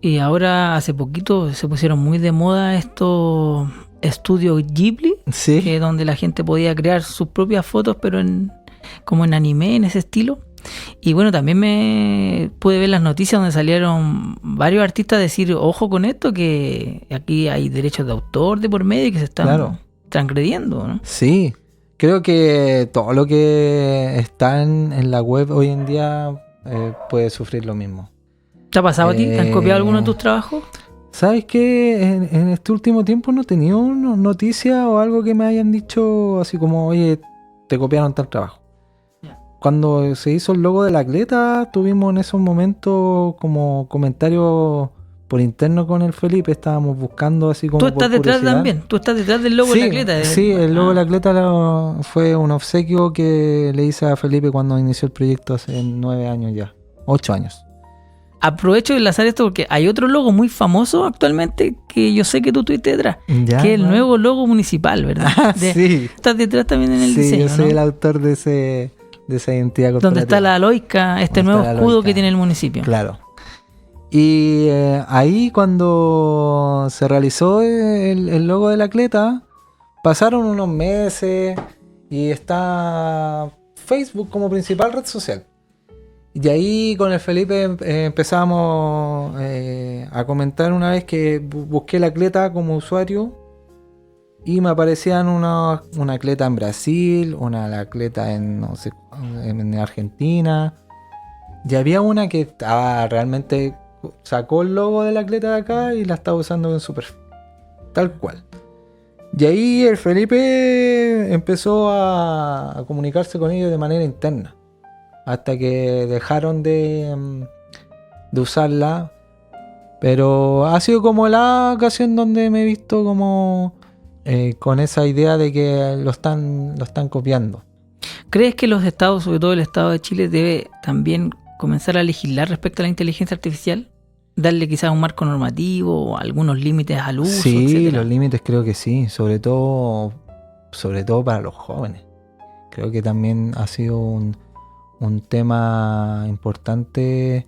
Speaker 2: Y ahora hace poquito se pusieron muy de moda estos estudios Ghibli,
Speaker 4: sí,
Speaker 2: que donde la gente podía crear sus propias fotos, pero como en anime, en ese estilo. Y bueno, también me pude ver las noticias donde salieron varios artistas a decir, ojo con esto, que aquí hay derechos de autor de por medio y que se están transgrediendo, ¿no?
Speaker 4: Sí, creo que todo lo que está en la web hoy en día puede sufrir lo mismo.
Speaker 2: ¿Te ha pasado a ti? ¿Te han copiado alguno de tus trabajos?
Speaker 4: ¿Sabes qué? En este último tiempo no he tenido noticias o algo que me hayan dicho así como, oye, te copiaron tal trabajo. Cuando se hizo el logo de la Atleta, tuvimos en esos momentos como comentarios por interno con el Felipe, estábamos buscando así como.
Speaker 2: ¿Tú estás detrás
Speaker 4: curiosidad
Speaker 2: también? ¿Tú estás detrás del logo de la Atleta?
Speaker 4: Sí, el logo de la Atleta fue un obsequio que le hice a Felipe cuando inició el proyecto hace 9 años ya, 8 años.
Speaker 2: Aprovecho de enlazar esto porque hay otro logo muy famoso actualmente que yo sé que tú estuviste detrás,
Speaker 4: ¿Ya?
Speaker 2: que es el nuevo logo municipal, ¿verdad?
Speaker 4: Sí.
Speaker 2: Estás detrás también en el diseño,
Speaker 4: yo soy
Speaker 2: ¿no?
Speaker 4: el autor de esa identidad corporativa.
Speaker 2: Donde está la aloica, nuevo escudo que tiene el municipio.
Speaker 4: Claro. Y ahí cuando se realizó el logo de la Atleta, pasaron unos meses y está Facebook como principal red social. Y ahí con el Felipe empezamos a comentar una vez que busqué la Atleta como usuario y me aparecían una Atleta en Brasil, una Atleta en Argentina, y había una que estaba realmente sacó el logo de la Atleta de acá y la estaba usando en su perfil, tal cual. Y ahí el Felipe empezó a comunicarse con ellos de manera interna, hasta que dejaron de usarla. Pero ha sido como la ocasión donde me he visto como con esa idea de que lo están copiando.
Speaker 2: ¿Crees que los estados, sobre todo el estado de Chile, debe también comenzar a legislar respecto a la inteligencia artificial? ¿Darle quizás un marco normativo o algunos límites al uso,
Speaker 4: Sí,
Speaker 2: etcétera?
Speaker 4: los límites creo que sí, sobre todo para los jóvenes. creo que también ha sido un tema importante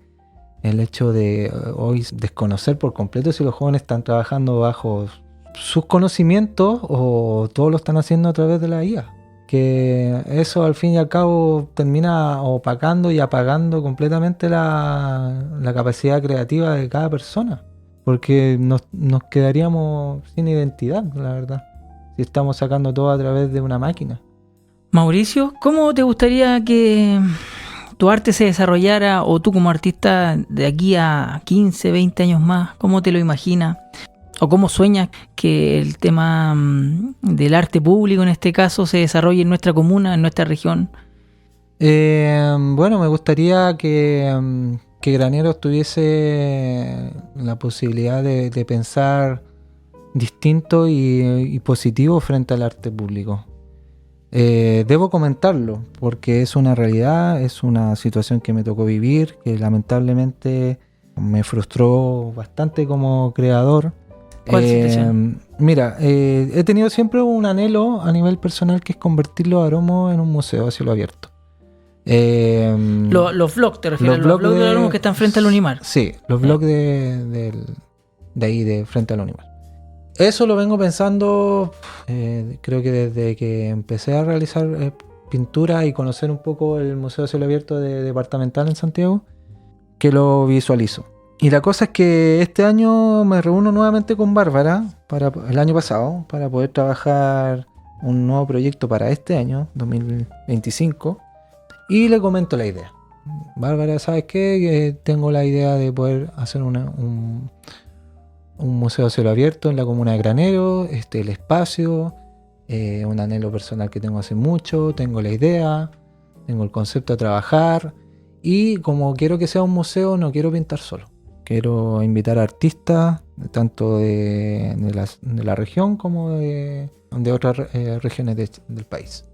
Speaker 4: el hecho de hoy desconocer por completo si los jóvenes están trabajando bajo sus conocimientos o todos lo están haciendo a través de la IA. Que eso al fin y al cabo termina opacando y apagando completamente la capacidad creativa de cada persona. Porque nos quedaríamos sin identidad, la verdad, si estamos sacando todo a través de una máquina.
Speaker 2: Mauricio, ¿cómo te gustaría que tu arte se desarrollara, o tú como artista de aquí a 15, 20 años más? ¿Cómo te lo imaginas? ¿O cómo sueñas que el tema del arte público en este caso se desarrolle en nuestra comuna, en nuestra región?
Speaker 4: Bueno, me gustaría que Graneros tuviese la posibilidad de pensar distinto y positivo frente al arte público. Debo comentarlo porque es una realidad, es una situación que me tocó vivir, que lamentablemente me frustró bastante como creador.
Speaker 2: ¿Cuál situación?
Speaker 4: Mira, he tenido siempre un anhelo a nivel personal, que es convertir los Aromos en un museo a cielo abierto.
Speaker 2: Los vlogs, ¿te refieres? Los vlogs de Aromos que están frente al Unimar.
Speaker 4: Sí, los vlogs de ahí, de frente al Unimar. Eso lo vengo pensando, creo que desde que empecé a realizar pintura y conocer un poco el Museo a Cielo Abierto departamental en Santiago, que lo visualizo. Y la cosa es que este año me reúno nuevamente con Bárbara, el año pasado, para poder trabajar un nuevo proyecto para este año, 2025, y le comento la idea. Bárbara, ¿sabes qué? Que tengo la idea de poder hacer un museo a cielo abierto en la comuna de Graneros, el espacio, un anhelo personal que tengo hace mucho, tengo la idea, tengo el concepto a trabajar, y como quiero que sea un museo, no quiero pintar solo. Quiero invitar a artistas, tanto de la región como de otras regiones del país.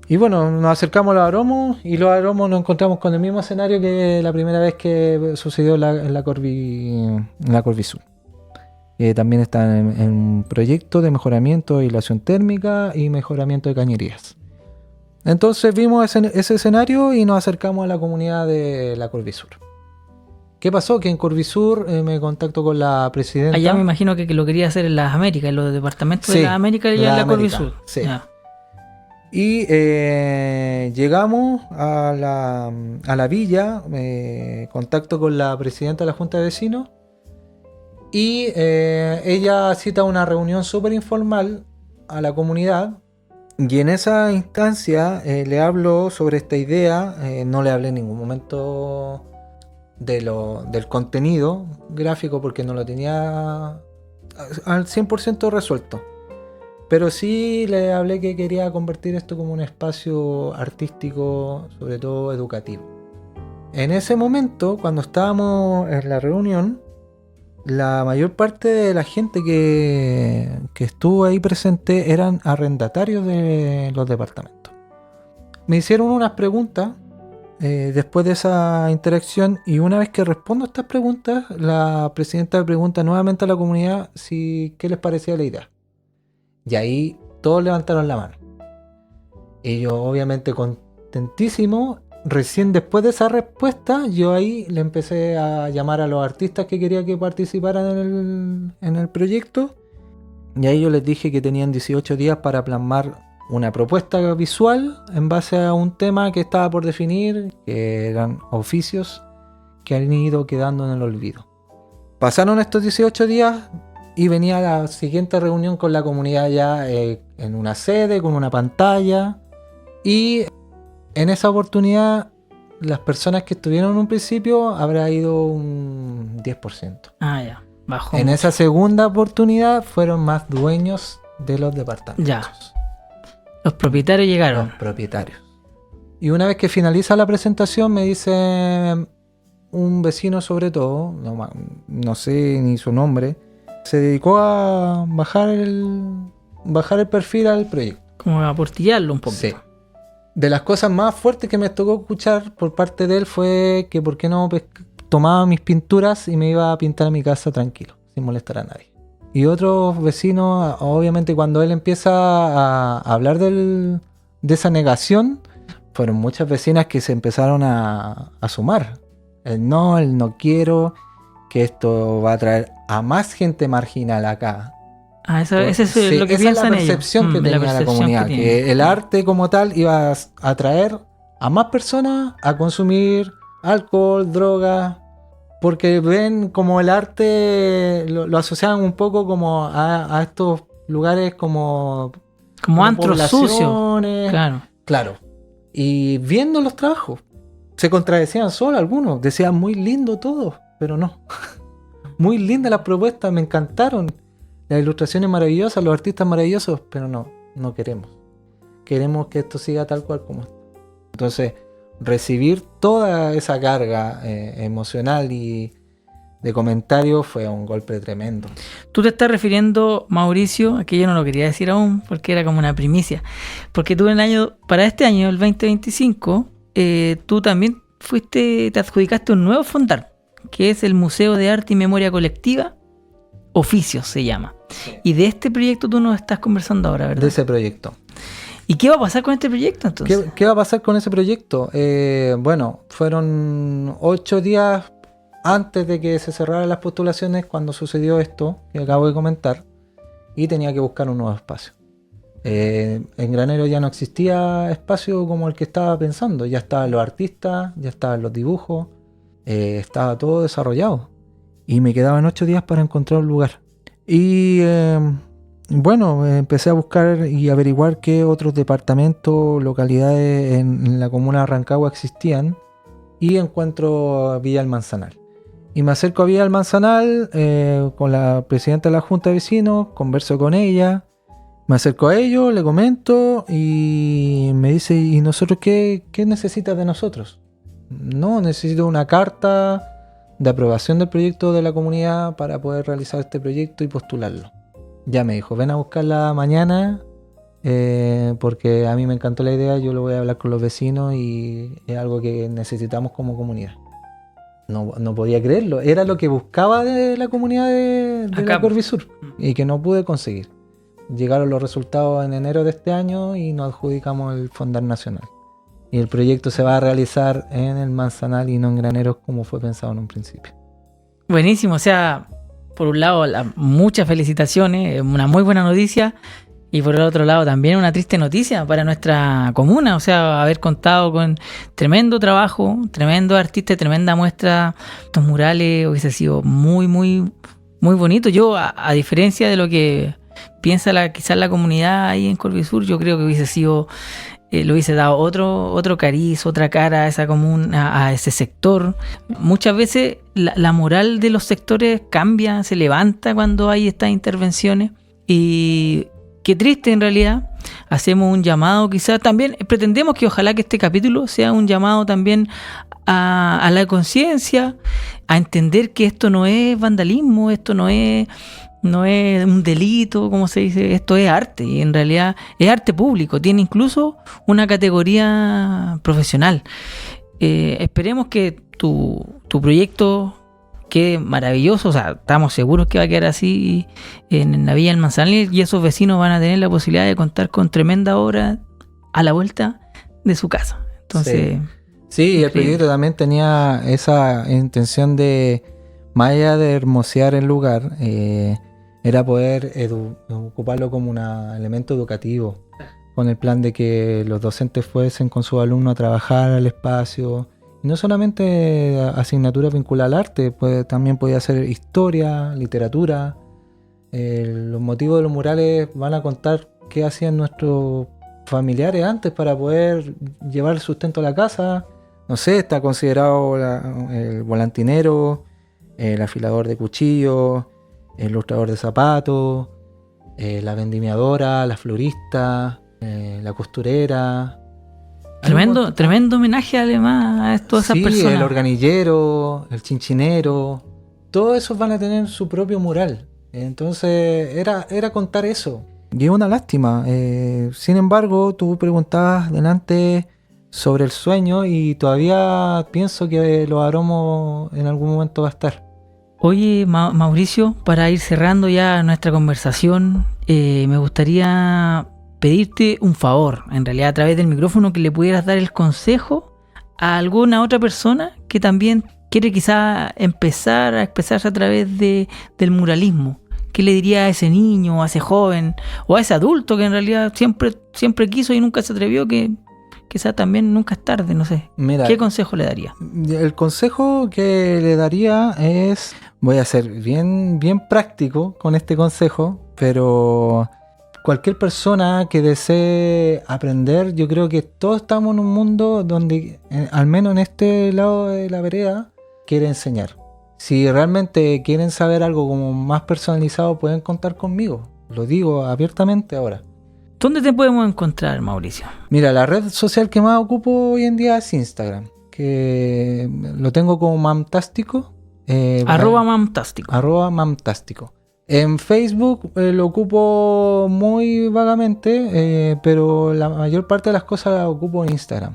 Speaker 4: Y bueno, nos acercamos a los Aromos, y los Aromos nos encontramos con el mismo escenario que la primera vez que sucedió en la Corvi Sur. También está en un proyecto de mejoramiento de aislación térmica y mejoramiento de cañerías. Entonces vimos ese escenario y nos acercamos a la comunidad de la Corvi Sur. ¿Qué pasó? Que en Corvisur me contacto con la presidenta.
Speaker 2: Allá me imagino que lo quería hacer en las Américas, en los departamentos de las Américas, y en la Corvisur.
Speaker 4: Sí. Ya. Y llegamos a la villa, contacto con la presidenta de la Junta de Vecinos, y ella cita una reunión súper informal a la comunidad, y en esa instancia le hablo sobre esta idea. No le hablé en ningún momento del contenido gráfico porque no lo tenía al 100% resuelto, pero sí le hablé que quería convertir esto como un espacio artístico, sobre todo educativo. En ese momento, cuando estábamos en la reunión, la mayor parte de la gente que estuvo ahí presente eran arrendatarios de los departamentos. Me hicieron unas preguntas después de esa interacción, y una vez que respondo a estas preguntas, la presidenta pregunta nuevamente a la comunidad qué les parecía la idea. Y ahí todos levantaron la mano. Y yo, obviamente contentísimo, recién después de esa respuesta, yo ahí le empecé a llamar a los artistas que quería que participaran en el proyecto, y ahí yo les dije que tenían 18 días para plasmar una propuesta visual en base a un tema que estaba por definir, que eran oficios que han ido quedando en el olvido. Pasaron estos 18 días y venía la siguiente reunión con la comunidad ya en una sede, con una pantalla, y en esa oportunidad las personas que estuvieron en un principio habrá ido un 10%.
Speaker 2: Ah, ya, bajó.
Speaker 4: En esa segunda oportunidad fueron más dueños de los departamentos.
Speaker 2: Ya. Los propietarios llegaron.
Speaker 4: Los propietarios. Y una vez que finaliza la presentación, me dice un vecino, sobre todo, no sé ni su nombre, se dedicó a bajar el perfil al proyecto.
Speaker 2: Como a aportillarlo un poco.
Speaker 4: Sí. De las cosas más fuertes que me tocó escuchar por parte de él fue que por qué no tomaba mis pinturas y me iba a pintar a mi casa tranquilo, sin molestar a nadie. Y otros vecinos, obviamente, cuando él empieza a hablar del de esa negación, fueron muchas vecinas que se empezaron a sumar. El no quiero, que esto va a traer a más gente marginal acá.
Speaker 2: Ese es
Speaker 4: Sí,
Speaker 2: lo que
Speaker 4: esa
Speaker 2: piensan
Speaker 4: es la percepción
Speaker 2: ellos.
Speaker 4: que tenía la
Speaker 2: percepción
Speaker 4: comunidad,
Speaker 2: que
Speaker 4: que
Speaker 2: tienen.
Speaker 4: el arte como tal iba a atraer a más personas a consumir alcohol, drogas, porque ven como el arte, lo asociaban un poco como a estos lugares como
Speaker 2: Antros sucios.
Speaker 4: poblaciones. Claro. Y viendo los trabajos, se contradecían solo algunos, decían muy lindo todo, pero no. Muy lindas las propuestas, me encantaron. Las ilustraciones maravillosas, los artistas maravillosos, pero no queremos. Queremos que esto siga tal cual como está. Entonces, recibir toda esa carga emocional y de comentarios fue un golpe tremendo.
Speaker 2: Tú te estás refiriendo, Mauricio, a que yo no lo quería decir aún porque era como una primicia. Porque tú para este año, el 2025, tú también te adjudicaste un nuevo fondar, que es el Museo de Arte y Memoria Colectiva, Oficios se llama. Y de este proyecto tú nos estás conversando ahora, ¿verdad?
Speaker 4: De ese proyecto.
Speaker 2: ¿Y qué va a pasar con este proyecto entonces?
Speaker 4: ¿Qué va a pasar con ese proyecto? Bueno, fueron 8 días antes de que se cerraran las postulaciones cuando sucedió esto que acabo de comentar, y tenía que buscar un nuevo espacio. En Granero ya no existía espacio como el que estaba pensando, ya estaban los artistas, ya estaban los dibujos, estaba todo desarrollado y me quedaban 8 días para encontrar un lugar. Y bueno, empecé a buscar y averiguar qué otros departamentos, localidades en la comuna de Rancagua existían, y encuentro Villa El Manzanal. Y me acerco a Villa El Manzanal con la presidenta de la Junta de Vecinos, converso con ella, me acerco a ellos, le comento y me dice, ¿y nosotros qué necesitas de nosotros? No, necesito una carta de aprobación del proyecto de la comunidad para poder realizar este proyecto y postularlo. Ya me dijo, ven a buscarla mañana porque a mí me encantó la idea, yo lo voy a hablar con los vecinos y es algo que necesitamos como comunidad. No podía creerlo, era lo que buscaba de la comunidad de la Corvisur y que no pude conseguir. Llegaron los resultados en enero de este año y nos adjudicamos el Fondar Nacional. Y el proyecto se va a realizar en el Manzanal y no en Graneros como fue pensado en un principio.
Speaker 2: Buenísimo, o sea, por un lado muchas felicitaciones, una muy buena noticia, y por el otro lado también una triste noticia para nuestra comuna, o sea, haber contado con tremendo trabajo, tremendo artista, tremenda muestra, estos murales hubiese sido muy, muy, muy bonito. Yo, a diferencia de lo que piensa quizás la comunidad ahí en Corvisur, yo creo que hubiese sido... le hubiese dado otro cariz, otra cara a esa comuna, a ese sector. Muchas veces la moral de los sectores cambia, se levanta cuando hay estas intervenciones, y qué triste en realidad. Hacemos un llamado, quizás también pretendemos que ojalá que este capítulo sea un llamado también a la conciencia, a entender que esto no es vandalismo, esto no es un delito, como se dice, esto es arte, y en realidad es arte público, tiene incluso una categoría profesional. Esperemos que tu proyecto quede maravilloso, o sea, estamos seguros que va a quedar así en la Villa del Manzanal, y esos vecinos van a tener la posibilidad de contar con tremenda obra a la vuelta de su casa. Entonces,
Speaker 4: sí, el proyecto también tenía esa intención de, más allá de hermosear el lugar, era poder ocuparlo como un elemento educativo, con el plan de que los docentes fuesen con sus alumnos a trabajar al espacio, y no solamente asignaturas vinculadas al arte, pues también podía ser historia, literatura. Los motivos de los murales van a contar qué hacían nuestros familiares antes para poder llevar el sustento a la casa. No sé, está considerado el volantinero, el afilador de cuchillos, el ilustrador de zapatos, la vendimiadora, la florista, la costurera.
Speaker 2: Tremendo homenaje además a todas esas personas.
Speaker 4: El organillero, el chinchinero, todos esos van a tener su propio mural. Entonces era contar eso. Y es una lástima. Sin embargo, tú preguntabas delante sobre el sueño y todavía pienso que los aromos en algún momento va a estar.
Speaker 2: Oye, Mauricio, para ir cerrando ya nuestra conversación, me gustaría pedirte un favor, en realidad a través del micrófono, que le pudieras dar el consejo a alguna otra persona que también quiere quizá empezar a expresarse a través del muralismo. ¿Qué le diría a ese niño, a ese joven, o a ese adulto que en realidad siempre quiso y nunca se atrevió, que quizá también nunca es tarde, no sé?
Speaker 4: Mira,
Speaker 2: ¿Qué consejo le daría?
Speaker 4: El consejo que le daría es, voy a ser bien práctico con este consejo, pero cualquier persona que desee aprender, yo creo que todos estamos en un mundo donde, al menos en este lado de la vereda, quiere enseñar. Si realmente quieren saber algo como más personalizado, pueden contar conmigo. Lo digo abiertamente ahora.
Speaker 2: ¿Dónde te podemos encontrar, Mauricio?
Speaker 4: Mira, la red social que más ocupo hoy en día es Instagram, que lo tengo como Mamtástico.
Speaker 2: @Mamtástico.
Speaker 4: @Mamtástico. En Facebook lo ocupo muy vagamente, pero la mayor parte de las cosas las ocupo en Instagram.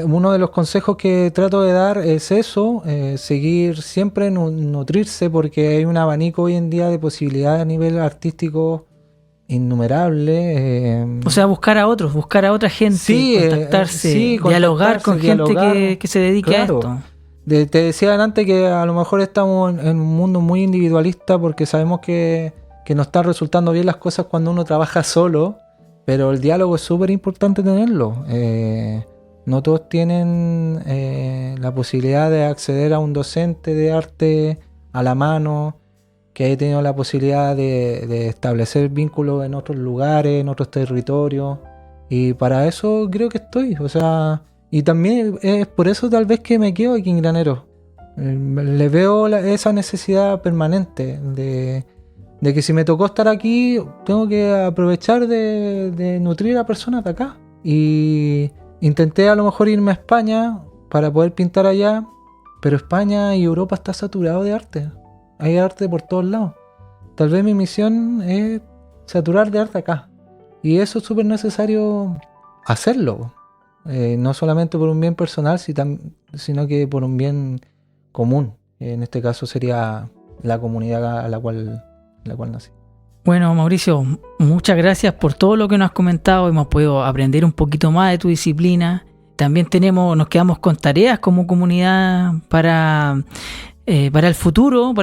Speaker 4: Uno de los consejos que trato de dar es eso, seguir siempre, nutrirse, porque hay un abanico hoy en día de posibilidades a nivel artístico innumerable.
Speaker 2: O sea, buscar a otra gente,
Speaker 4: Sí,
Speaker 2: contactarse, dialogar con gente que se dedique a esto.
Speaker 4: Te decía antes que a lo mejor estamos en un mundo muy individualista porque sabemos que nos están resultando bien las cosas cuando uno trabaja solo, pero el diálogo es súper importante tenerlo. No todos tienen la posibilidad de acceder a un docente de arte a la mano, que haya tenido la posibilidad de establecer vínculos en otros lugares, en otros territorios, y para eso creo que estoy, o sea, y también es por eso tal vez que me quedo aquí en Granero. Le veo esa necesidad permanente de que si me tocó estar aquí, tengo que aprovechar de nutrir a personas de acá. Y intenté a lo mejor irme a España para poder pintar allá, pero España y Europa está saturado de arte. Hay arte por todos lados. Tal vez mi misión es saturar de arte acá. Y eso es súper necesario hacerlo. No solamente por un bien personal, sino que por un bien común. En este caso sería la comunidad a la cual nací.
Speaker 2: Bueno, Mauricio, muchas gracias por todo lo que nos has comentado. Hemos podido aprender un poquito más de tu disciplina. También nos quedamos con tareas como comunidad para el futuro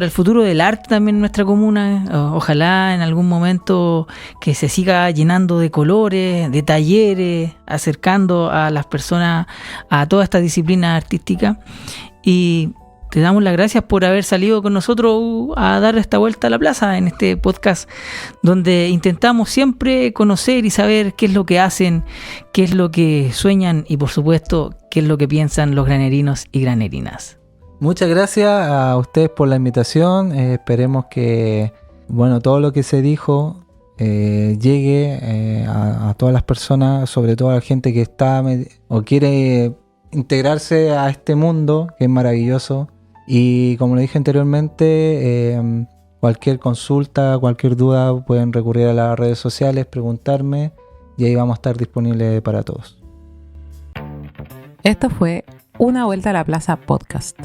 Speaker 2: del arte también en nuestra comuna. Ojalá en algún momento que se siga llenando de colores, de talleres, acercando a las personas a toda esta disciplina artística. Y te damos las gracias por haber salido con nosotros a dar esta vuelta a la plaza en este podcast, donde intentamos siempre conocer y saber qué es lo que hacen, qué es lo que sueñan y, por supuesto, qué es lo que piensan los granerinos y granerinas.
Speaker 4: Muchas gracias a ustedes por la invitación. Esperemos que todo lo que se dijo llegue a todas las personas, sobre todo a la gente que está o quiere integrarse a este mundo que es maravilloso. Y como lo dije anteriormente, cualquier consulta, cualquier duda pueden recurrir a las redes sociales, preguntarme, y ahí vamos a estar disponibles para todos.
Speaker 3: Esto fue Una Vuelta a la Plaza Podcast.